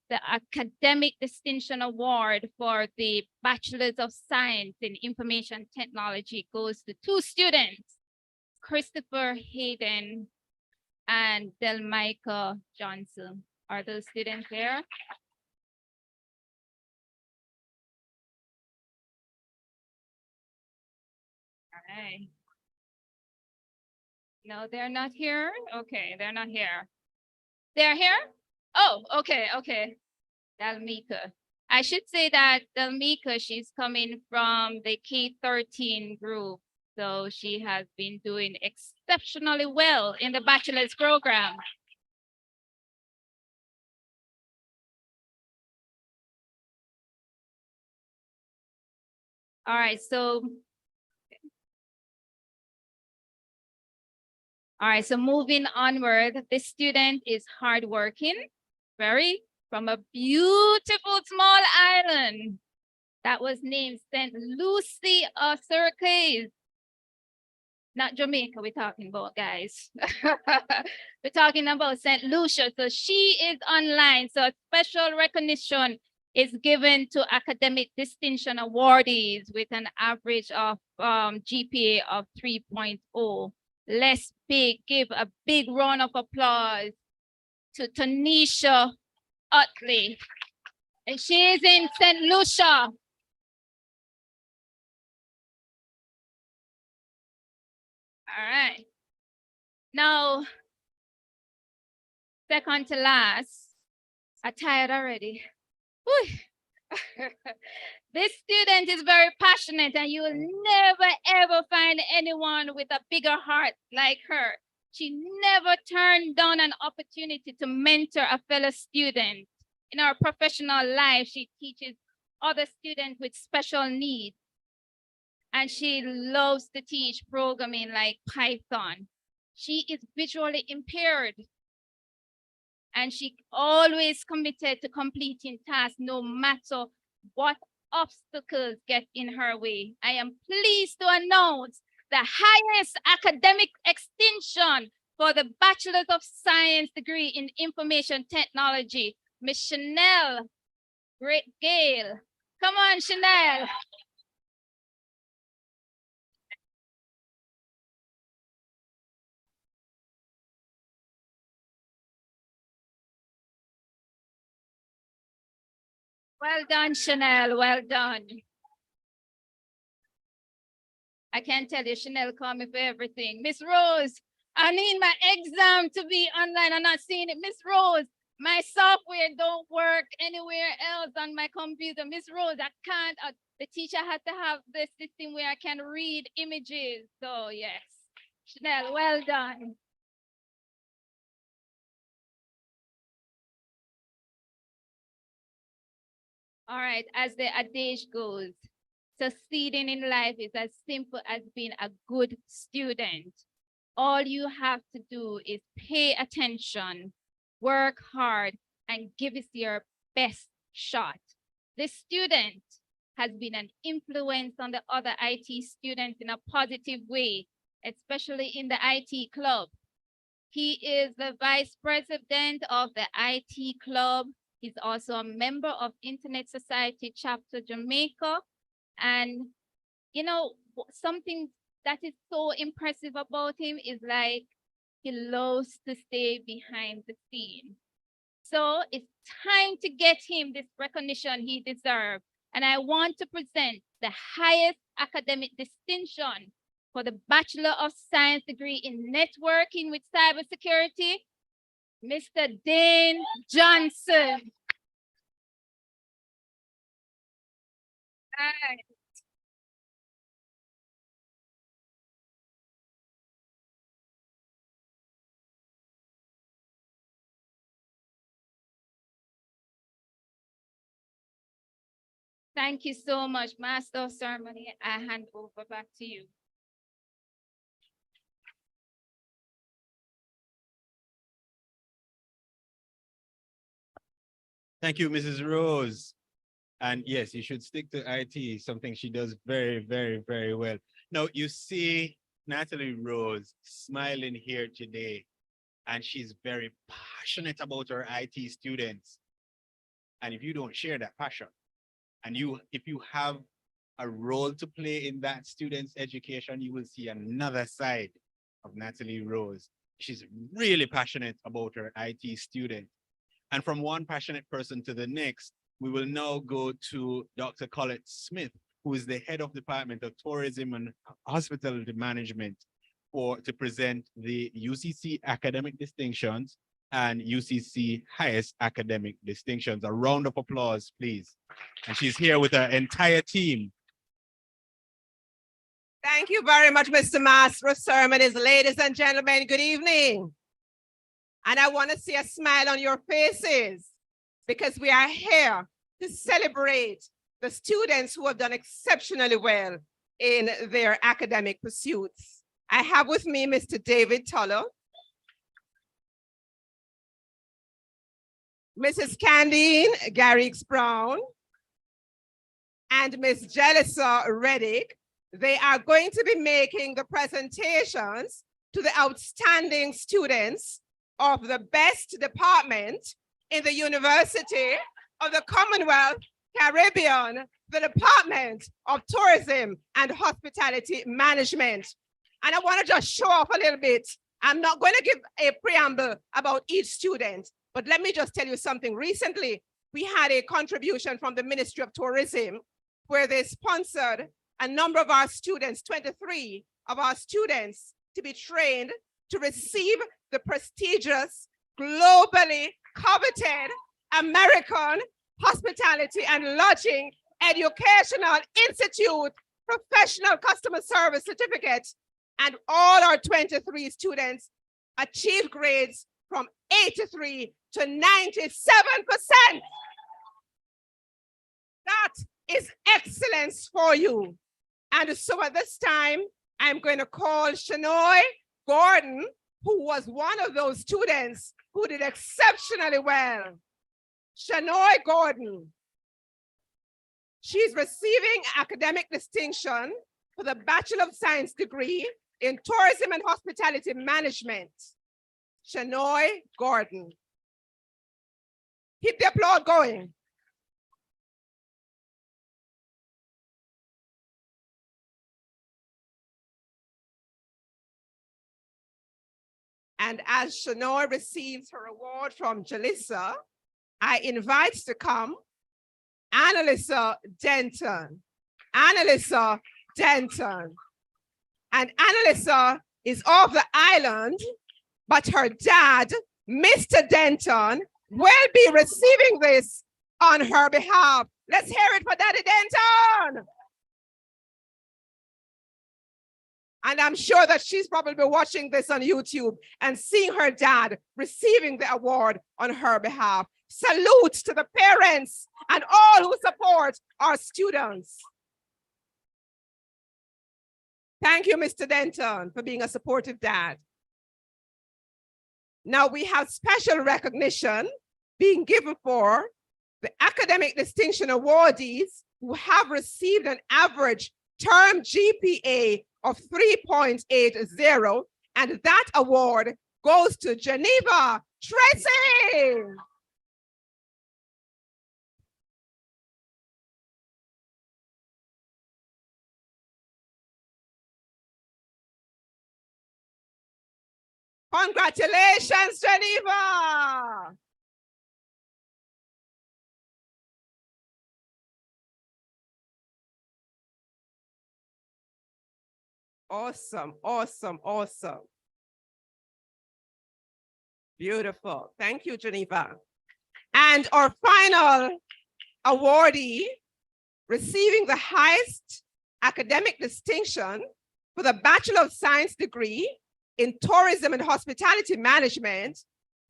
The Academic Distinction Award for the Bachelors of Science in Information Technology goes to two students, Christopher Hayden and Delmica Johnson. Are those students there? All right. No, they're not here. Okay, they're not here. They're here? Oh, okay, okay. Delmica. I should say that Delmica, she's coming from the K-13 group. So she has been doing exceptionally well in the bachelor's program. All right, so moving onward, this student is hardworking, from a beautiful small island that was named St. Lucie of Syracuse. Not Jamaica we're talking about, guys. We're talking about St. Lucia. So she is online. So special recognition is given to academic distinction awardees with an average of GPA of 3.0. Let's give a big round of applause to Tanisha Utley. And she is in St. Lucia. All right. Now, second to last, I'm tired already. This student is very passionate and you will never ever find anyone with a bigger heart like her. She never turned down an opportunity to mentor a fellow student. In our professional life, she teaches other students with special needs. And she loves to teach programming like Python. She is visually impaired. And she always committed to completing tasks no matter what obstacles get in her way. I am pleased to announce the highest academic extension for the Bachelor of Science degree in Information Technology, Miss Chanel Great Gale. Come on, Chanel. Well done, Chanel. Well done. I can tell you, Chanel called me for everything. Miss Rose, I need my exam to be online. I'm not seeing it. Miss Rose, my software don't work anywhere else on my computer. Miss Rose, I can't. The teacher had to have this system where I can read images. So yes, Chanel, well done. All right, as the adage goes, succeeding in life is as simple as being a good student. All you have to do is pay attention, work hard, and give it your best shot. This student has been an influence on the other IT students in a positive way, especially in the IT club. He is the vice president of the IT Club. He's also a member of Internet Society Chapter Jamaica. And, you know, something that is so impressive about him is like he loves to stay behind the scene. So it's time to get him this recognition he deserves. And I want to present the highest academic distinction for the Bachelor of Science degree in Networking with Cybersecurity, Mr. Dane Johnson. Hi. Thank you so much, Master of Ceremony. I hand over back to you. Thank you, Mrs. Rose. And yes, you should stick to IT, something she does very, very, very well. Now, you see Natalie Rose smiling here today, and she's very passionate about her IT students. And if you don't share that passion, and if you have a role to play in that student's education, you will see another side of Natalie Rose. She's really passionate about her IT student. And from one passionate person to the next, we will now go to Dr. Colette Smith, who is the head of Department of Tourism and Hospitality Management, to present the UCC academic distinctions and UCC highest academic distinctions. A round of applause, please. And she's here with her entire team. Thank you very much, Mr. Master of Ceremonies. Ladies and gentlemen, good evening. And I want to see a smile on your faces because we are here to celebrate the students who have done exceptionally well in their academic pursuits. I have with me Mr. David Tullow, Mrs. Candine Garrix-Brown, and Ms. Jelissa Reddick. They are going to be making the presentations to the outstanding students of the best department in the University of the Commonwealth Caribbean, the Department of Tourism and Hospitality Management. And I want to just show off a little bit. I'm not going to give a preamble about each student, but let me just tell you something. Recently, we had a contribution from the Ministry of Tourism where they sponsored a number of our students, 23 of our students, to be trained to receive the prestigious, globally coveted American Hospitality and Lodging Educational Institute Professional Customer Service Certificate. And all our 23 students achieved grades from 83 to 97%. That is excellence for you. And so at this time, I'm going to call Shanoy Gordon, who was one of those students who did exceptionally well. Shanoy Gordon. She's receiving academic distinction for the Bachelor of Science degree in Tourism and Hospitality Management. Shanoy Gordon. Keep the applaud going. And as Shanoy receives her award from Jalissa, I invite to come Annalisa Denton. Annalisa Denton. And Annalisa is off the island, but her dad, Mr. Denton, will be receiving this on her behalf. Let's hear it for Daddy Denton. And I'm sure that she's probably watching this on YouTube and seeing her dad receiving the award on her behalf. Salute to the parents and all who support our students. Thank you, Mr. Denton, for being a supportive dad. Now we have special recognition being given for the academic distinction awardees who have received an average term GPA of 3.80, and that award goes to Geneva Tracy. Congratulations, Geneva. Awesome, awesome, awesome. Beautiful. Thank you, Geneva. And our final awardee receiving the highest academic distinction for the Bachelor of Science degree in Tourism and Hospitality Management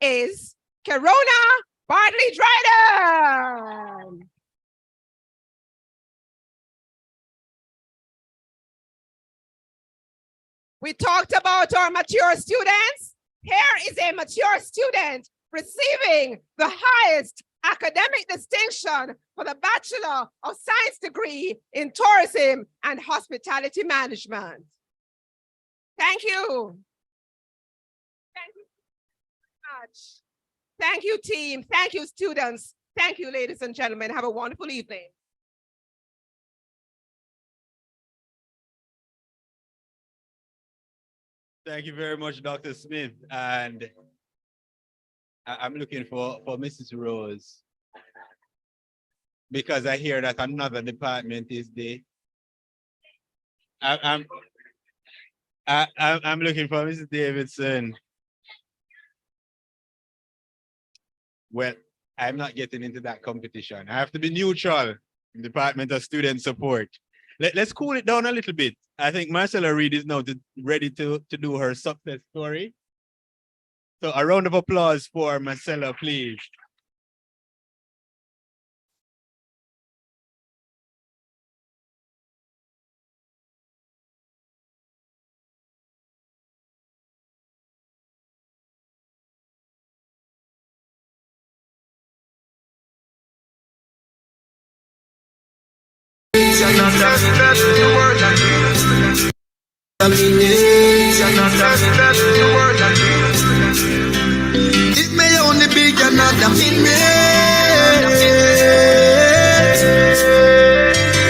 is Kerona Bartley Dryden. We talked about our mature students. Here is a mature student receiving the highest academic distinction for the Bachelor of Science degree in Tourism and Hospitality Management. Thank you. Thank you so much. Thank you, team. Thank you, students. Thank you, ladies and gentlemen. Have a wonderful evening. Thank you very much, Dr. Smith. And I'm looking for Mrs. Rose, because I hear that another department is there. I'm looking for Mrs. Davidson. Well, I'm not getting into that competition. I have to be neutral in the Department of Student Support. Let's cool it down a little bit. I think Marcella Reed is now ready to do her success story. So a round of applause for Marcella, please. It may only be another minute.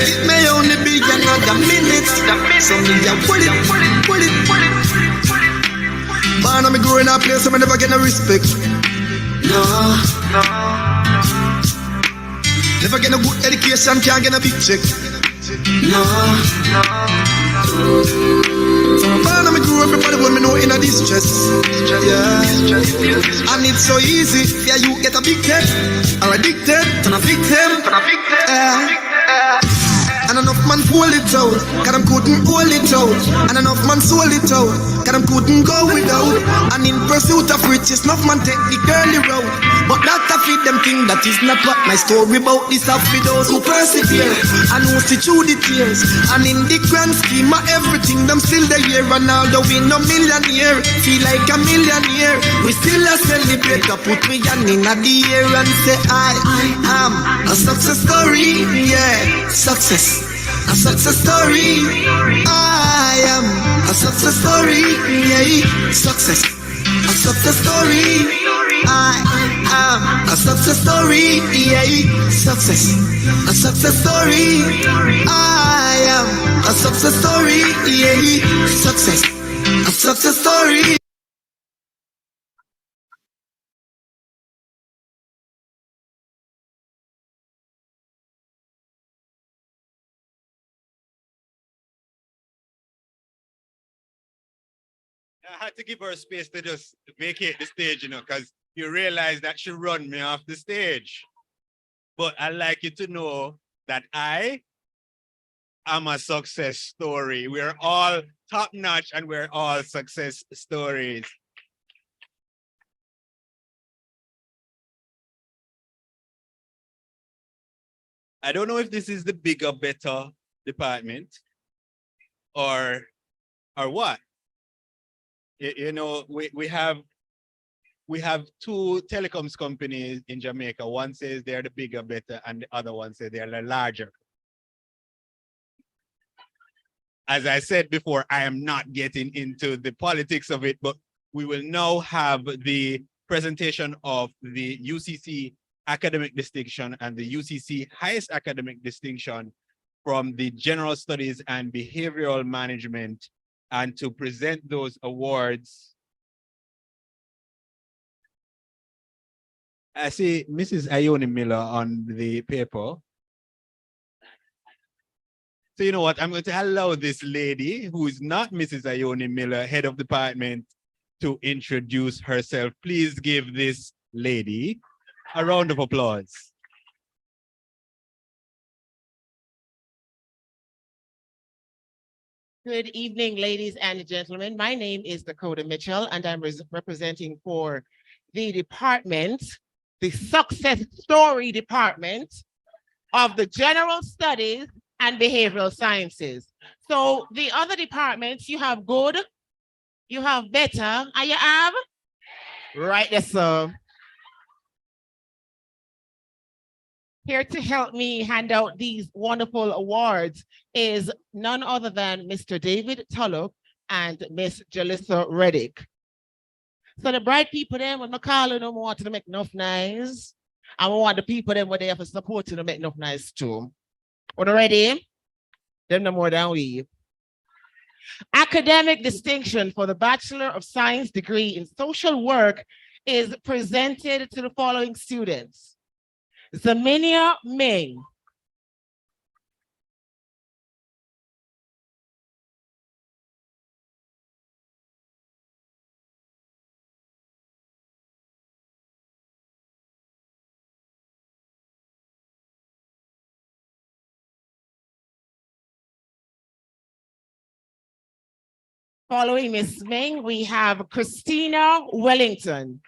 It may only be another minute. So me just pull it. Man, I'm growing up place, so I never get no respect. No. Never get no good education, can't get a big check. No. Man, I'm grew up, everybody want me know in a distress. Yeah. And it's so easy, yeah, you get a big head, or addicted to a victim. And enough man pull it out, cause them couldn't hold it out. And enough man sold it out, cause them couldn't go without. And in pursuit of riches, enough man take the girly road. But that I feed them thing, that is not what my story about. This are for those who persevere and who see through the tears. And in the grand scheme of everything, them still the year. And although we no millionaire, feel like a millionaire, we still a celebrate. Put me hand in the air and say I am a success story. Yeah, success. A success story. I am a success story. Yeah, success. A success story. I am a success story. Yeah, success. A success story. I am a success story. Yeah, success. A success story. I had to give her space to just vacate the stage, you know, because you realize that she run me off the stage. But I'd like you to know that I am a success story. We're all top notch and we're all success stories. I don't know if this is the bigger, better department or what. You know, we have two telecoms companies in Jamaica. One says they're the bigger, better, and the other one says they're the larger. As I said before, I am not getting into the politics of it, but we will now have the presentation of the UCC academic distinction and the UCC highest academic distinction from the General Studies and Behavioral Management. And to present those awards, I see Mrs. Ione Miller on the paper. So you know what, I'm going to allow this lady, who is not Mrs. Ione Miller, head of department, to introduce herself. Please give this lady a round of applause. Good evening, ladies and gentlemen. My name is Dakota Mitchell, and I'm representing for the department, the Success Story Department of the General Studies and Behavioral Sciences. So the other departments, you have good, you have better, and you have right there, sir. Here to help me hand out these wonderful awards is none other than Mr. David Tulloch and Miss Jalissa Reddick. So the bright people them, I'm not calling them, want to make enough nice. I want the people them where they have a support to make enough nice too. Are you ready? Them no more than we. Academic distinction for the Bachelor of Science degree in social work is presented to the following students. Zaminia Ming. Following Miss Ming, we have Christina Wellington.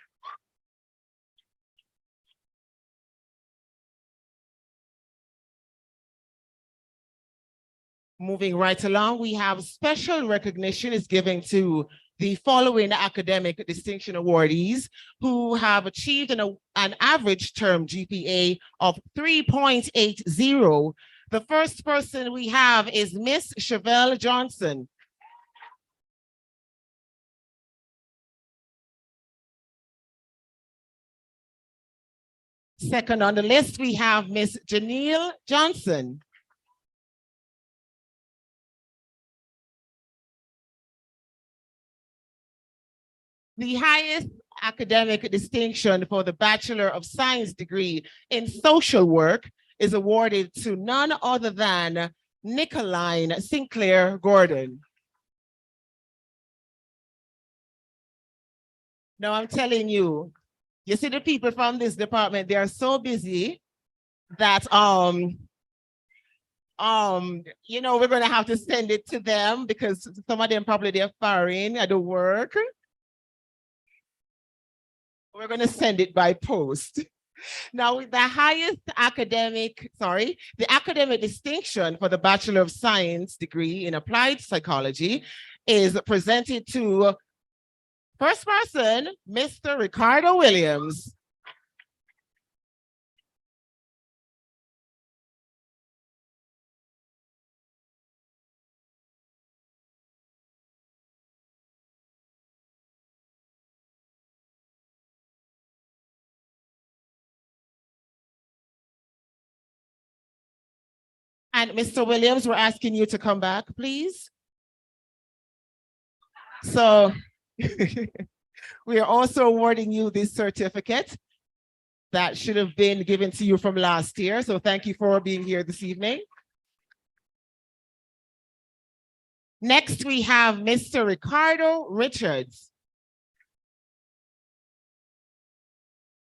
Moving right along, we have special recognition is given to the following academic distinction awardees who have achieved an average term GPA of 3.80. The first person we have is Miss Chevelle Johnson. Second on the list, we have Miss Janelle Johnson. The highest academic distinction for the Bachelor of Science degree in social work is awarded to none other than Nicoline Sinclair Gordon. Now I'm telling you, you see the people from this department, they are so busy that you know, we're gonna have to send it to them because some of them probably they're foreign at the work. We're going to send it by post. Now, the highest academic, the academic distinction for the Bachelor of Science degree in Applied Psychology is presented to first person, Mr. Ricardo Williams. And Mr. Williams, we're asking you to come back, please. So we are also awarding you this certificate that should have been given to you from last year. So thank you for being here this evening. Next, we have Mr. Ricardo Richards.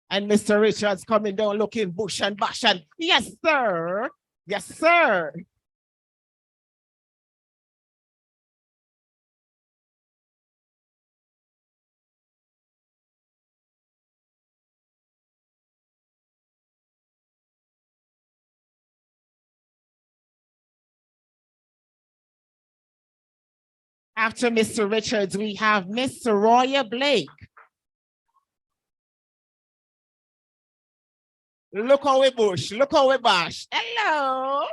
And Mr. Richards coming down looking bush and bash and yes, sir. Yes, sir. After Mr. Richards, we have Miss Soroya Blake. Look how we bush, look how we bash. Hello.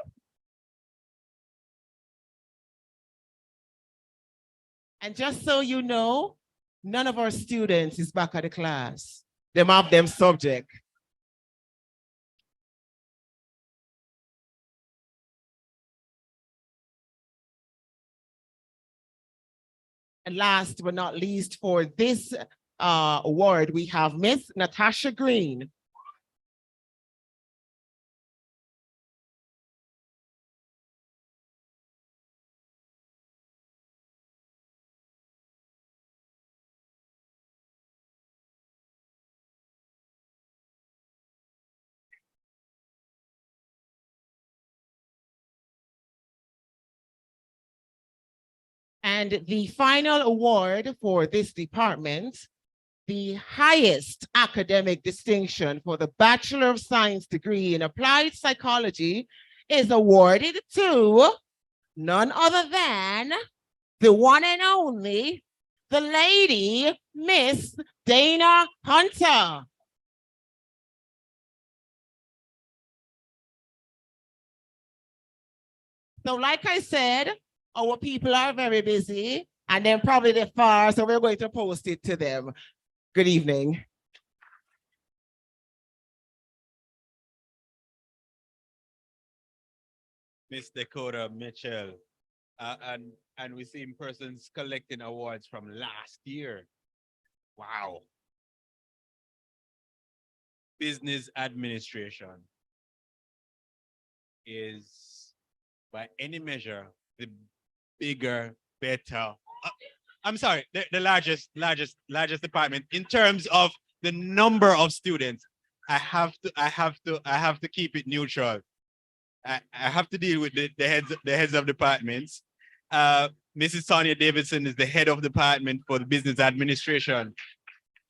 And just so you know, none of our students is back at the class. Them have them subject. And last but not least, for this award, we have Miss Natasha Green. And the final award for this department, the highest academic distinction for the Bachelor of Science degree in Applied Psychology, is awarded to none other than the one and only, the lady, Miss Dana Hunter. So like I said, our people are very busy and then probably they're far, so we're going to post it to them. Good evening. Miss Dakota Mitchell. And we see persons collecting awards from last year. Wow. Business administration is, by any measure, the bigger, better. I'm sorry, the largest department in terms of the number of students. I have to keep it neutral. I have to deal with the heads of departments. Mrs. Sonia Davidson is the head of department for the business administration.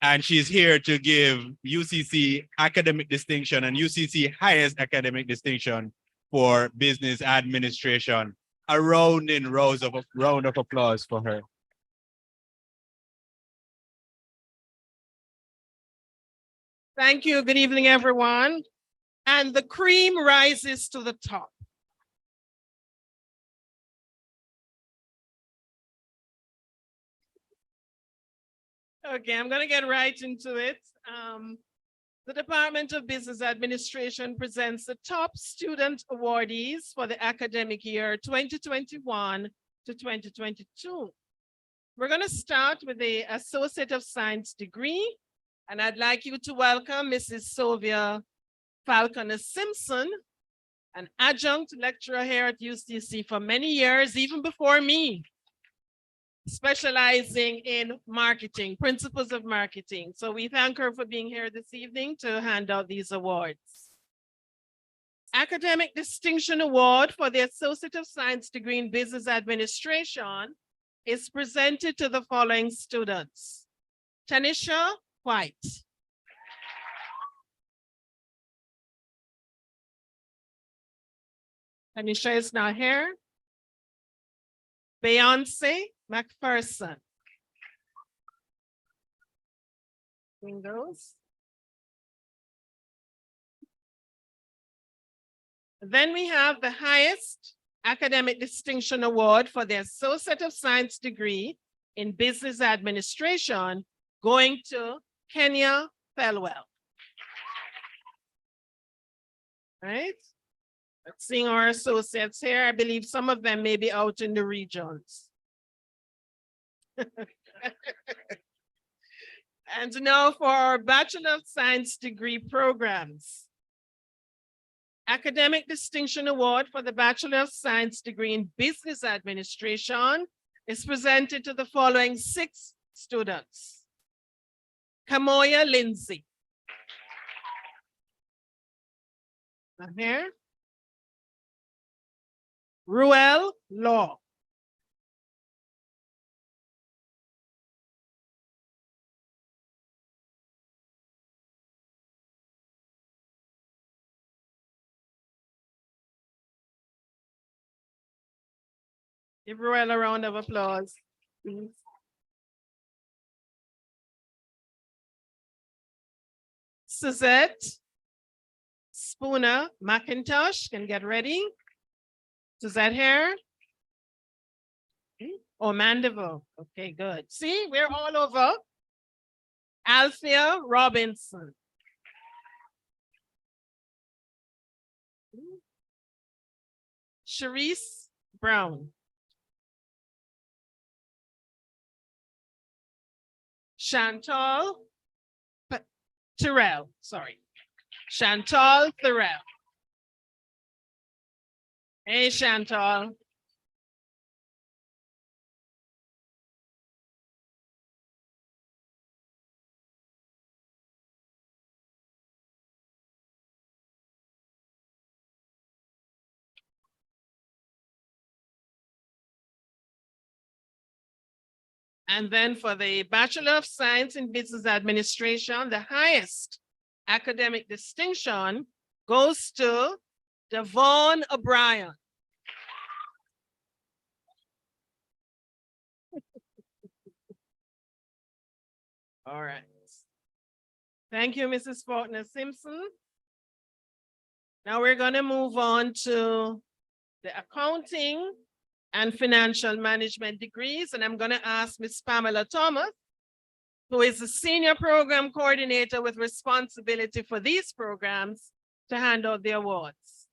And she's here to give UCC academic distinction and UCC highest academic distinction for business administration. A round of applause for her. Thank you. Good evening, everyone. And the cream rises to the top. Okay, I'm going to get right into it. The Department of Business Administration presents the top student awardees for the academic year 2021 to 2022. We're going to start with the Associate of Science degree, and I'd like you to welcome Mrs. Sylvia Falconer Simpson, an adjunct lecturer here at UCC for many years, even before me, specializing in marketing, principles of marketing. So we thank her for being here this evening to hand out these awards. Academic Distinction Award for the Associate of Science degree in Business Administration is presented to the following students. Tanisha White. Tanisha is now here. Beyonce McPherson. Windows. Then we have the highest academic distinction award for the Associate of Science degree in Business Administration going to Kenya Felwell. Right? Let's see our associates here. I believe some of them may be out in the regions. And now for our Bachelor of Science degree programs. Academic Distinction Award for the Bachelor of Science degree in Business Administration is presented to the following 6 students. Kamoya Lindsay. Here. Ruel Law. Give Ruel a round of applause, please. Suzette Spooner McIntosh can get ready. Suzette here. Oh, Mandeville. Okay, good. See, we're all over. Althea Robinson. Sharice Brown. Chantal Terrell, sorry. Chantal Terrell. Hey, Chantal. And then for the Bachelor of Science in Business Administration, the highest academic distinction goes to Devon O'Brien. All right. Thank you, Mrs. Faulkner Simpson. Now we're going to move on to the accounting and financial management degrees. And I'm going to ask Ms. Pamela Thomas, who is the senior program coordinator with responsibility for these programs, to hand out the awards.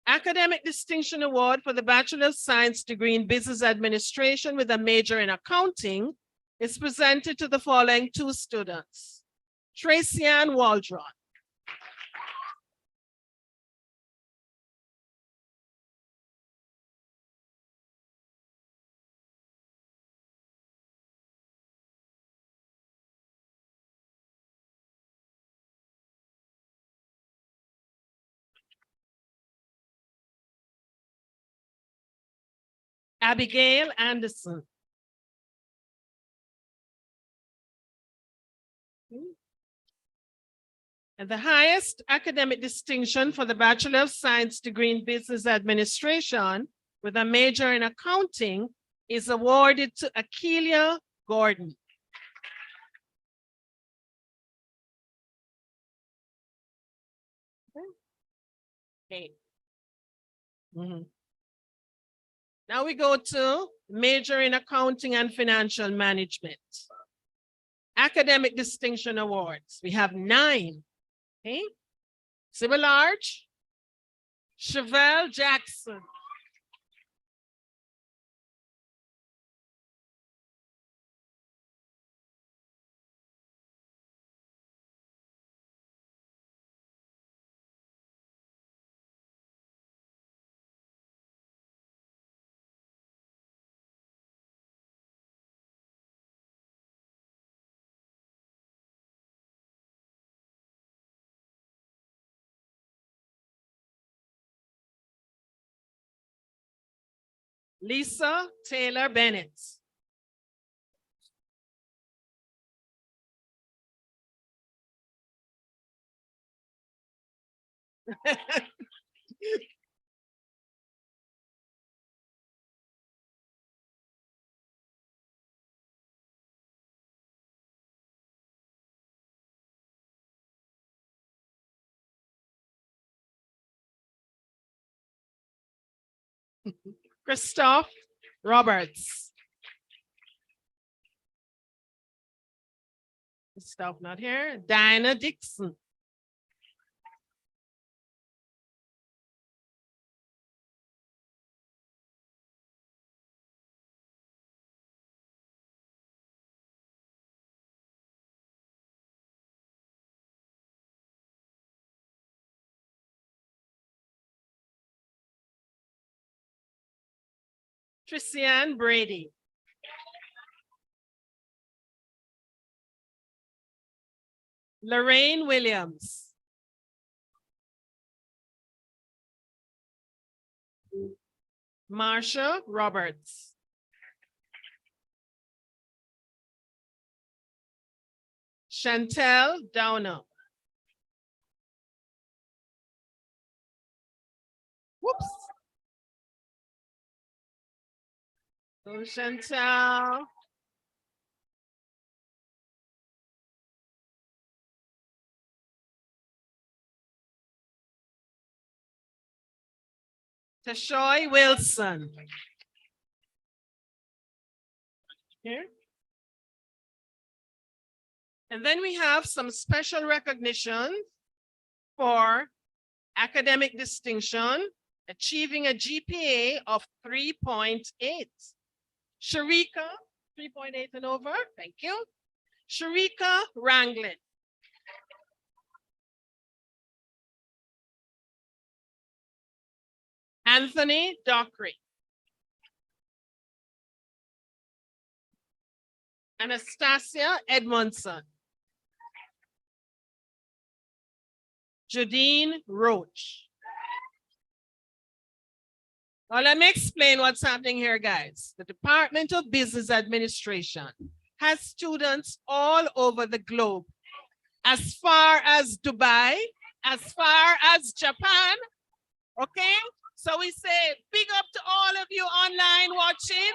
Academic Distinction Award for the Bachelor of Science degree in Business Administration with a major in accounting is presented to the following two students. Tracy Ann Waldron. Abigail Anderson. And the highest academic distinction for the Bachelor of Science degree in Business Administration with a major in accounting is awarded to Akeelia Gordon. Okay. Now we go to major in accounting and financial management. Academic distinction awards. We have 9. Okay. Sybil Large, Chevelle Jackson. Lisa Taylor Bennett. Christoph Roberts. Christoph not here. Diana Dixon. Tricianne Brady. Lorraine Williams. Marsha Roberts. Chantel Downer. Whoops. So Chantel. Tashoy Wilson. Here. And then we have some special recognition for academic distinction, achieving a GPA of 3.8. Sharika, 3.8 and over, thank you. Sharika Ranglin. Anthony Dockery. Anastasia Edmondson. Jadine Roach. Well, let me explain what's happening here, guys. The Department of Business Administration has students all over the globe, as far as Dubai, as far as Japan, okay? So we say big up to all of you online watching.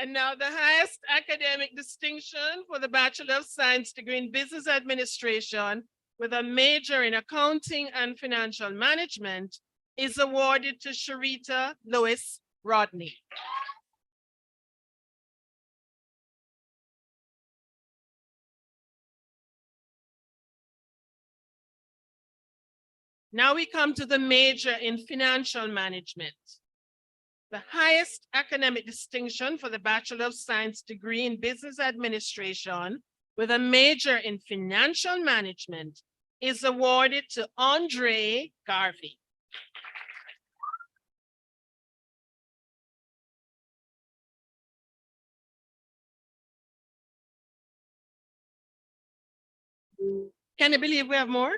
And now the highest academic distinction for the Bachelor of Science degree in Business Administration with a major in Accounting and Financial Management is awarded to Sharita Lewis Rodney. Now we come to the major in Financial Management. The highest academic distinction for the Bachelor of Science degree in Business Administration with a major in Financial Management is awarded to Andre Garvey. Can you believe we have more?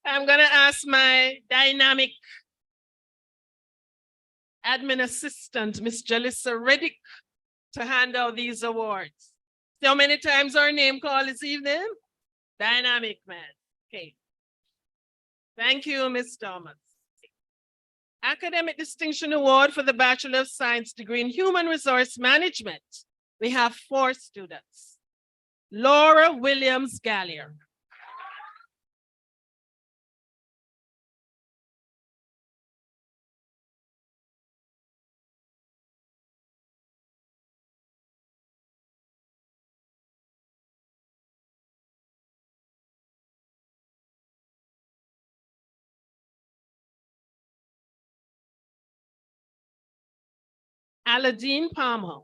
I'm gonna ask my dynamic admin assistant, Miss Jalissa Reddick, to hand out these awards. See how many times our name called this evening? Dynamic man. Okay. Thank you, Ms. Thomas. Academic Distinction Award for the Bachelor of Science degree in Human Resource Management. We have 4 students. Laura Williams Gallier. Aladine Palmer.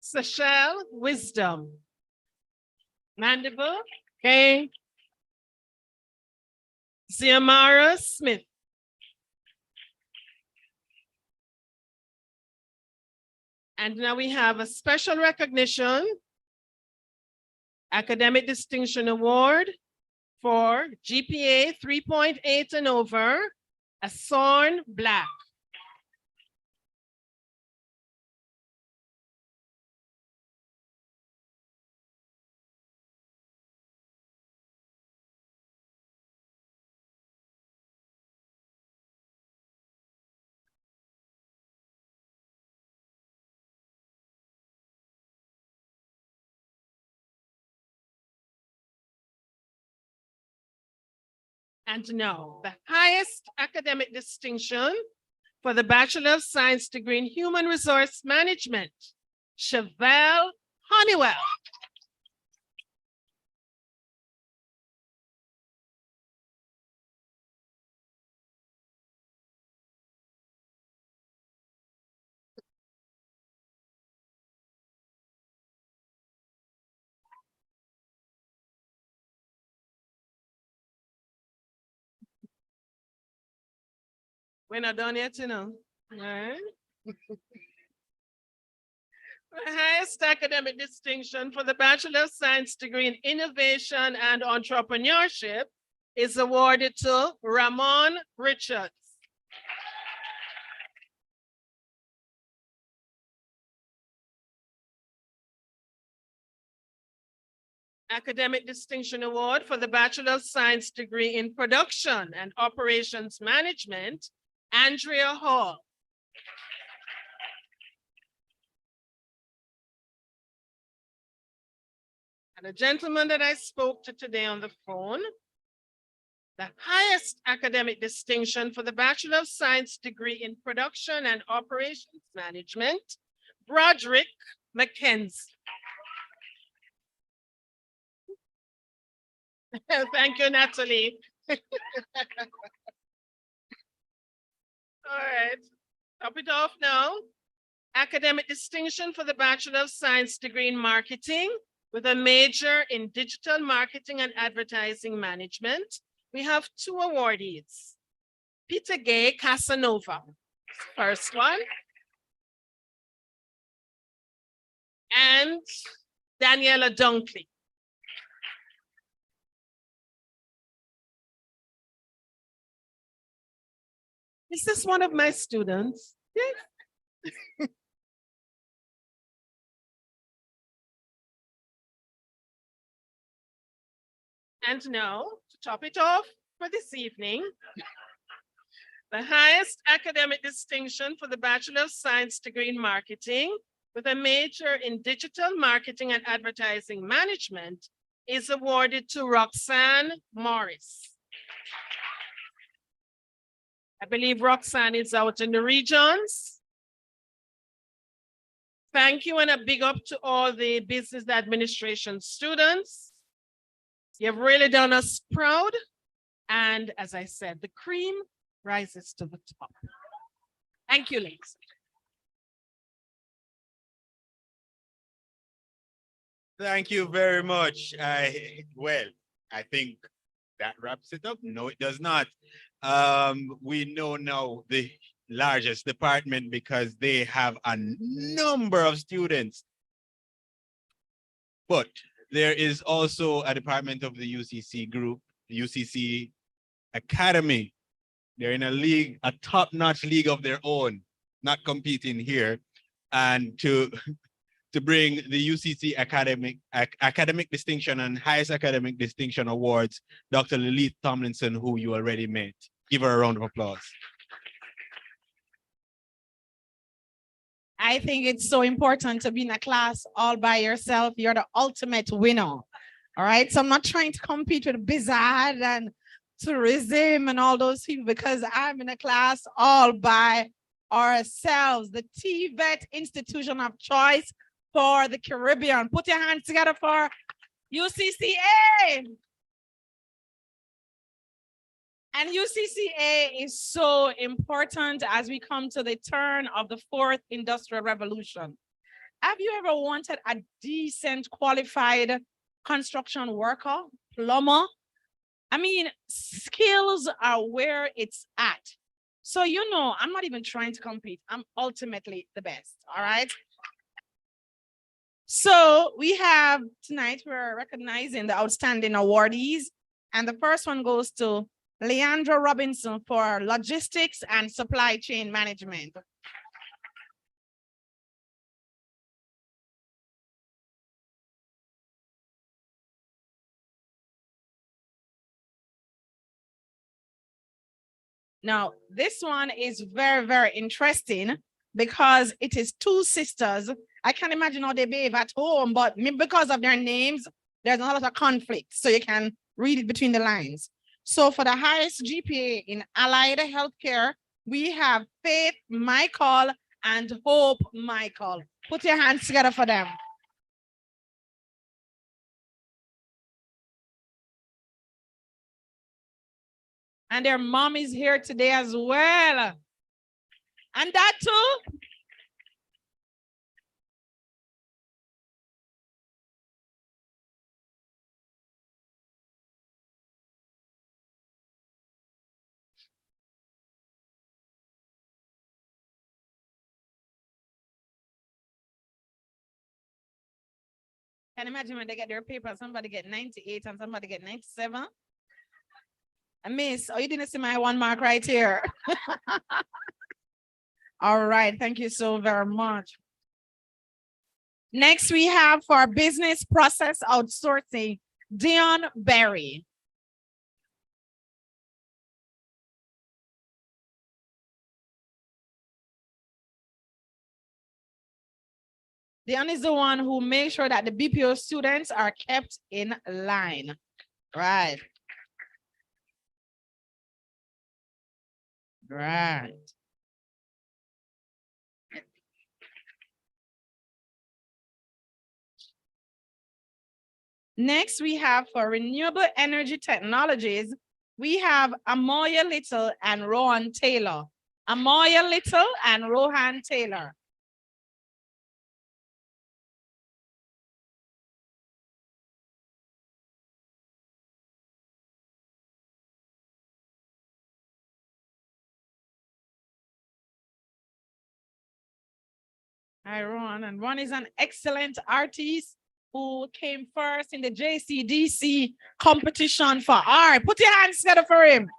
Sachelle Wisdom. Mandible, okay. Ziamara Smith. And now we have a special recognition, Academic Distinction Award for GPA 3.8 and over, Asorn Black. And now, the highest academic distinction for the Bachelor of Science degree in Human Resource Management, Chevelle Honeywell. We're not done yet, you know. All right. The highest academic distinction for the Bachelor of Science degree in Innovation and Entrepreneurship is awarded to Ramon Richards. Academic Distinction Award for the Bachelor of Science degree in Production and Operations Management, Andrea Hall. And a gentleman that I spoke to today on the phone, the highest academic distinction for the Bachelor of Science degree in Production and Operations Management, Broderick McKenzie. Thank you, Natalie. All right, top it off now. Academic distinction for the Bachelor of Science degree in Marketing with a major in Digital Marketing and Advertising Management. We have 2 awardees. Peter Gay Casanova, first one. And Daniela Dunkley. Is this one of my students? Yes. And now, to top it off for this evening, the highest academic distinction for the Bachelor of Science degree in Marketing with a major in Digital Marketing and Advertising Management is awarded to Roxanne Morris. I believe Roxanne is out in the regions. Thank you, and a big up to all the business administration students. You've really done us proud. And as I said, the cream rises to the top. Thank you, ladies. Thank you very much. Well, I think that wraps it up. No, it does not. We know now the largest department because they have a number of students. But there is also a department of the UCC group, UCC Academy. They're in a league, a top-notch league of their own, not competing here. And to bring the UCC academic distinction and highest academic distinction awards, Dr. Lilith Tomlinson, who you already met. Give her a round of applause. I think it's so important to be in a class all by yourself. You're the ultimate winner. All right. So I'm not trying to compete with Bizarre and tourism and all those people because I'm in a class all by ourselves. The TVET institution of choice for the Caribbean. Put your hands together for UCCA. And UCCA is so important as we come to the turn of the 4th industrial revolution. Have you ever wanted a decent qualified construction worker, plumber? I mean, skills are where it's at. So, you know, I'm not even trying to compete. I'm ultimately the best, all right? So we have tonight, we're recognizing the outstanding awardees. And the first one goes to Leandra Robinson for Logistics and Supply Chain Management. Now, this one is very, very interesting because it is 2 sisters. I can't imagine how they behave at home, but because of their names, there's a lot of conflict. So you can read it between the lines. So for the highest GPA in allied healthcare, we have Faith Michael and Hope Michael. Put your hands together for them. And their mom is here today as well. And that too. Can you imagine when they get their paper, somebody get 98 and somebody get 97? Miss, oh, you didn't see my 1 mark right here. All right, thank you so very much. Next, we have for business process outsourcing, Dion Berry. Dion is the one who makes sure that the BPO students are kept in line. Right. Right. Next, we have for renewable energy technologies, we have Amoya Little and Rohan Taylor. Amoya Little and Rohan Taylor. Hi, Ron. And Ron is an excellent artist who came first in the JCDC competition for art. Put your hands together for him.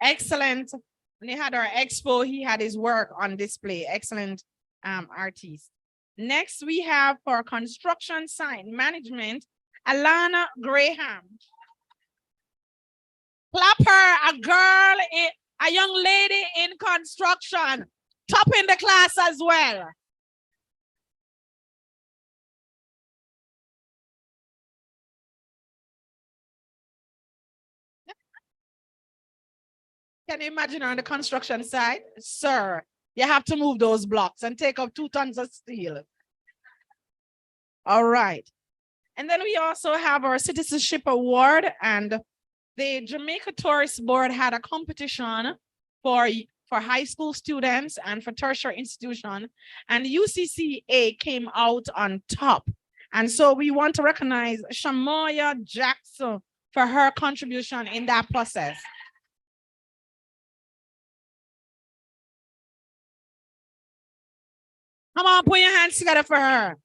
Excellent. When they had our expo, he had his work on display. Excellent artist. Next, we have for construction site management, Alana Graham. Clap her, a young lady in construction, top in the class as well. Can you imagine her on the construction site? Sir, you have to move those blocks and take up 2 tons of steel. All right. And then we also have our citizenship award, and the Jamaica Tourist Board had a competition for high school students and for tertiary institution, and UCCA came out on top. And so we want to recognize Shamoya Jackson for her contribution in that process. Come on, put your hands together for her.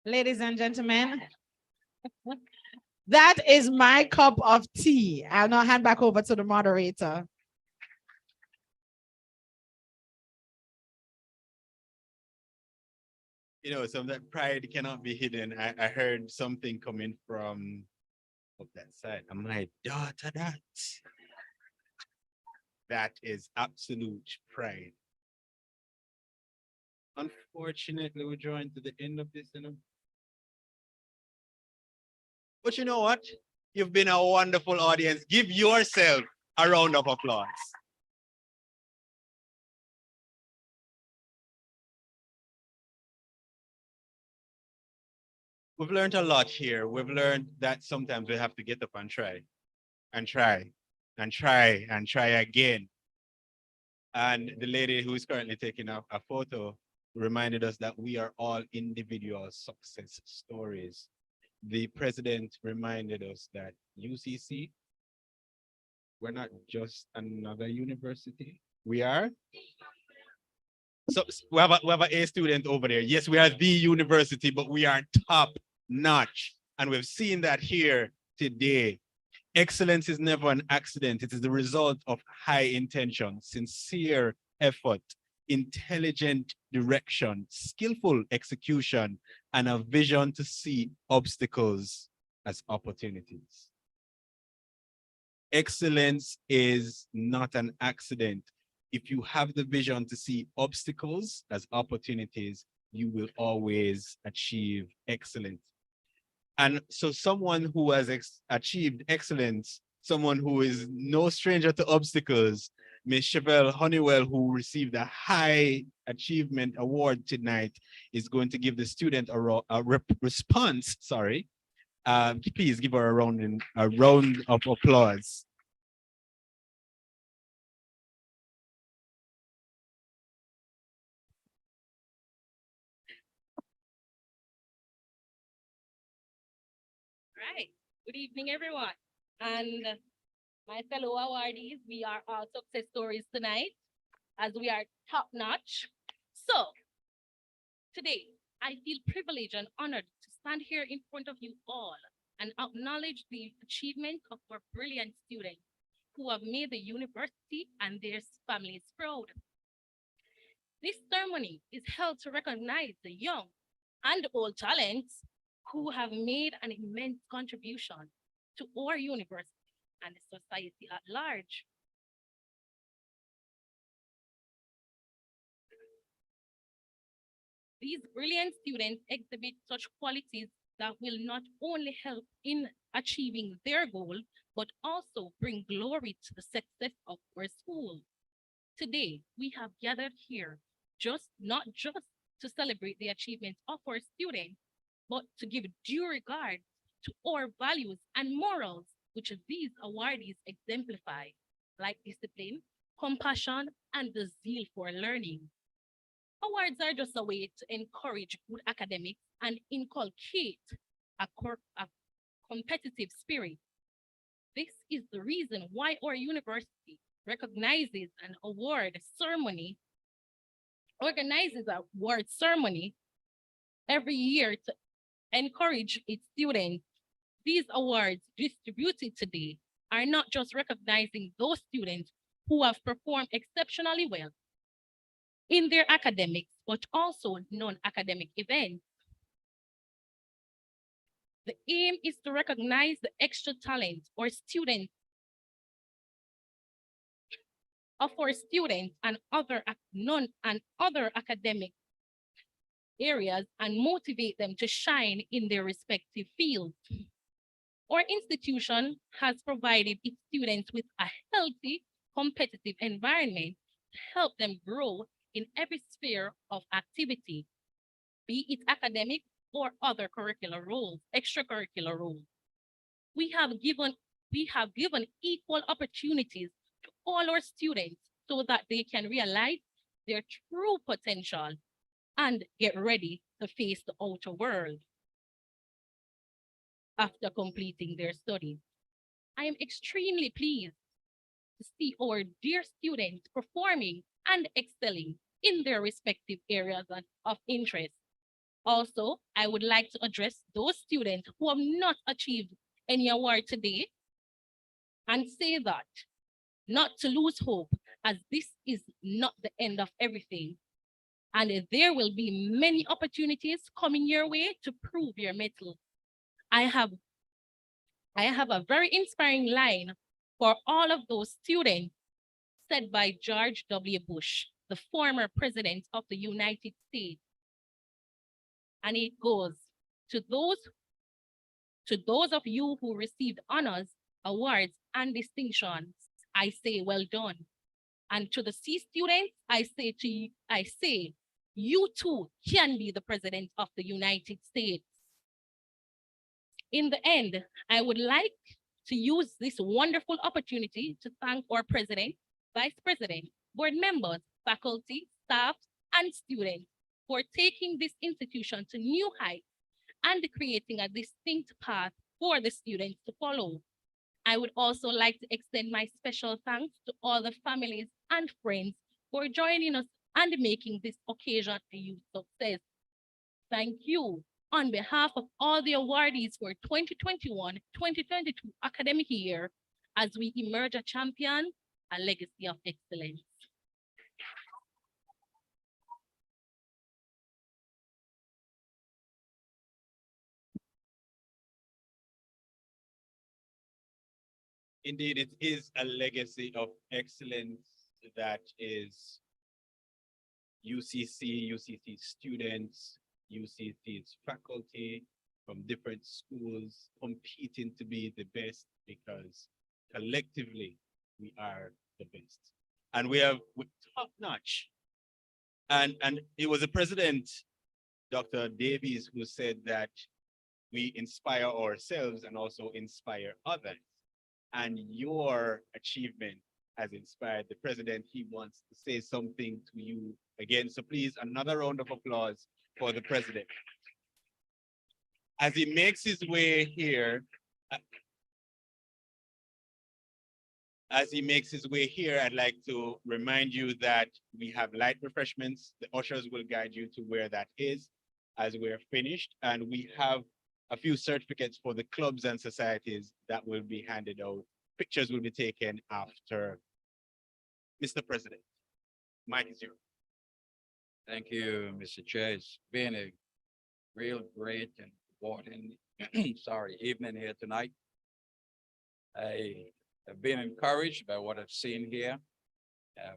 Ladies and gentlemen, that is my cup of tea. I'll now hand back over to the moderator. You know, some that pride cannot be hidden. I heard something coming from up that side. I'm my daughter, that is absolute pride. Unfortunately, we're drawing to the end of this, But you know what? You've been a wonderful audience. Give yourself a round of applause. We've learned a lot here. We've learned that sometimes we have to get up and try and try and try and try again. And the lady who is currently taking a photo reminded us that we are all individual success stories. The president reminded us that UCC, we're not just another university. We are. So we have an A student over there. Yes, we are the university, but we are top notch. And we've seen that here today. Excellence is never an accident. It is the result of high intention, sincere effort, intelligent direction, skillful execution, and a vision to see obstacles as opportunities. Excellence is not an accident. If you have the vision to see obstacles as opportunities, you will always achieve excellence. And so someone who has achieved excellence, someone who is no stranger to obstacles, Ms. Chevelle Honeywell, who received a high achievement award tonight, is going to give the student a response, sorry. Please give her a round of applause. Right. Good evening, everyone. And my fellow awardees, we are all success stories tonight. as we are top notch. So today, I feel privileged and honored to stand here in front of you all and acknowledge the achievement of our brilliant students who have made the university and their families proud. This ceremony is held to recognize the young and old talents who have made an immense contribution to our university and the society at large. These brilliant students exhibit such qualities that will not only help in achieving their goal, but also bring glory to the success of our school. Today, we have gathered here not just to celebrate the achievements of our students, but to give due regard to our values and morals, which these awardees exemplify, like discipline, compassion, and the zeal for learning. Awards are just a way to encourage good academics and inculcate a competitive spirit. This is the reason why our university recognizes an award ceremony, organizes a award ceremony every year to encourage its students. These awards distributed today are not just recognizing those students who have performed exceptionally well in their academics, but also non-academic events. The aim is to recognize the extra talent or students of our students and other academic areas and motivate them to shine in their respective fields. Our institution has provided its students with a healthy, competitive environment to help them grow in every sphere of activity, be it academic or other curricular roles, extracurricular roles. We have given equal opportunities to all our students so that they can realize their true potential and get ready to face the outer world after completing their studies. I am extremely pleased to see our dear students performing and excelling in their respective areas of interest. Also, I would like to address those students who have not achieved any award today and say that not to lose hope, as this is not the end of everything. And there will be many opportunities coming your way to prove your mettle. I have a very inspiring line for all of those students said by George W. Bush, the former president of the United States. And it goes, to those of you who received honors, awards, and distinctions, I say well done. And to the C students, I say you too can be the president of the United States. In the end, I would like to use this wonderful opportunity to thank our president, vice president, board members, faculty, staff, and students for taking this institution to new heights and creating a distinct path for the students to follow. I would also like to extend my special thanks to all the families and friends for joining us and making this occasion a huge success. Thank you on behalf of all the awardees for 2021-2022 academic year as we emerge a champion, a legacy of excellence. Indeed, it is a legacy of excellence that is UCC students, UCC's faculty from different schools competing to be the best because collectively we are the best. And we're top notch. And it was the president, Dr. Davies, who said that we inspire ourselves and also inspire others. And your achievement has inspired the president. He wants to say something to you again. So please, another round of applause for the president. As he makes his way here, As he makes his way here, I'd like to remind you that we have light refreshments. The ushers will guide you to where that is as we're finished. And we have a few certificates for the clubs and societies that will be handed out. Pictures will be taken after. Mr. President, mic is yours. Thank you, Mr. Chair. It's been a real great and important, evening here tonight. I have been encouraged by what I've seen here,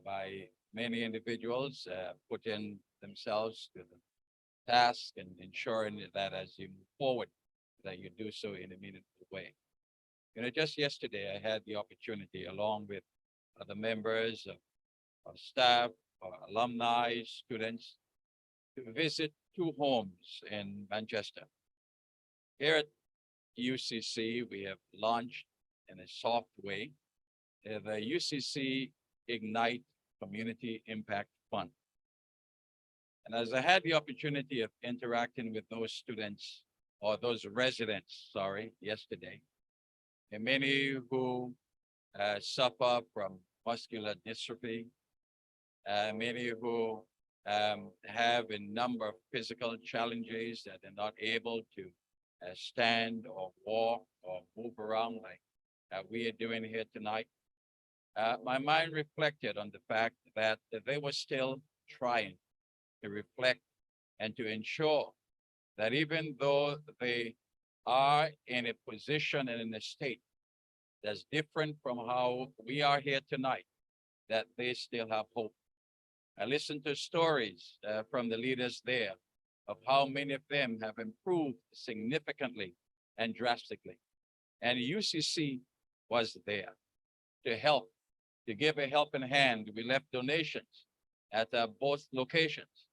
by many individuals putting themselves to the task and ensuring that as you move forward, that you do so in a meaningful way. Just yesterday, I had the opportunity, along with other members of staff, alumni, students, to visit two homes in Manchester. Here at UCC, we have launched in a soft way the UCC Ignite Community Impact Fund. And as I had the opportunity of interacting with those students, or those residents, yesterday, and many who suffer from muscular dystrophy, many who have a number of physical challenges that they're not able to stand or walk or move around like we are doing here tonight. My mind reflected on the fact that they were still trying to reflect and to ensure that even though they are in a position and in a state that's different from how we are here tonight, that they still have hope. I listened to stories from the leaders there of how many of them have improved significantly and drastically. And UCC was there to help, to give a helping hand. We left donations at both locations.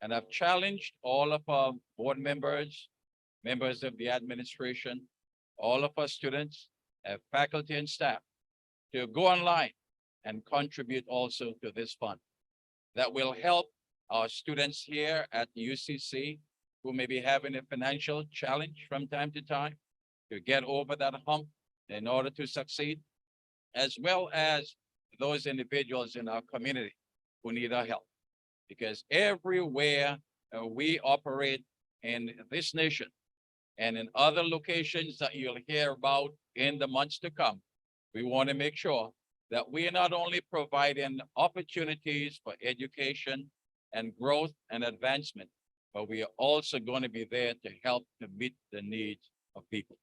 And I've challenged all of our board members, members of the administration, all of our students, faculty and staff to go online and contribute also to this fund that will help our students here at UCC who may be having a financial challenge from time to time to get over that hump in order to succeed, as well as those individuals in our community who need our help. Because everywhere we operate in this nation and in other locations that you'll hear about in the months to come, we want to make sure that we are not only providing opportunities for education and growth and advancement, but we are also going to be there to help to meet the needs of people.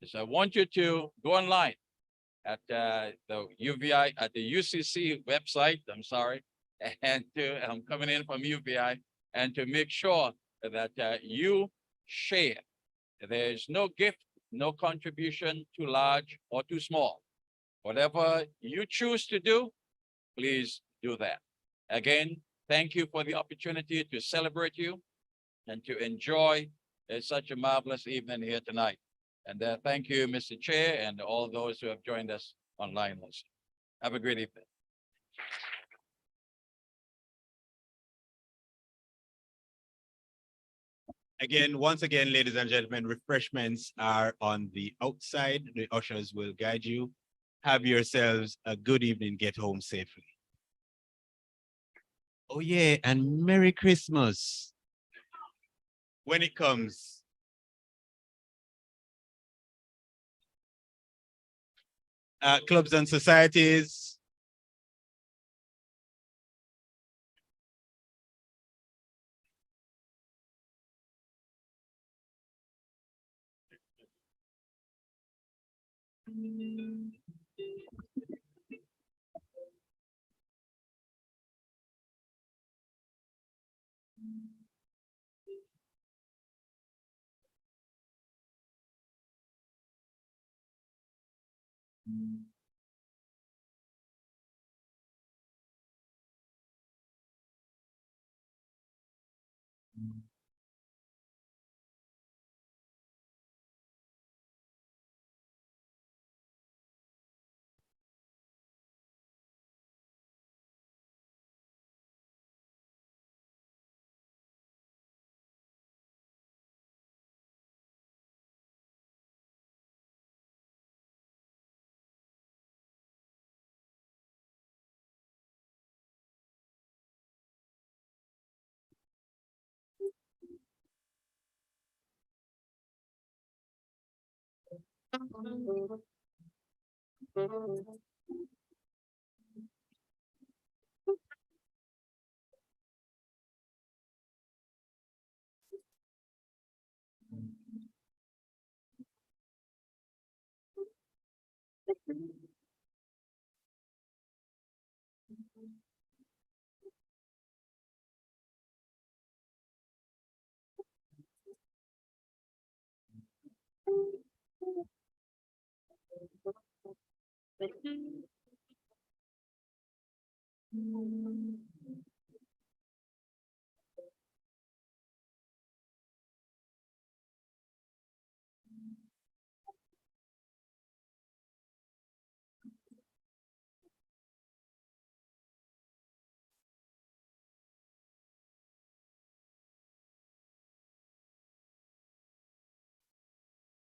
So I want you to go online at the UVI, at the UCC website, and I'm coming in from UVI, and to make sure that you share. There's no gift, no contribution too large or too small. Whatever you choose to do, please do that. Again, thank you for the opportunity to celebrate you and to enjoy such a marvelous evening here tonight. And thank you, Mr. Chair, and all those who have joined us online also. Have a great evening. Again, once again, ladies and gentlemen, refreshments are on the outside. The ushers will guide you. Have yourselves a good evening. Get home safely. Oh yeah, and Merry Christmas. When it comes. Clubs and societies. Mm.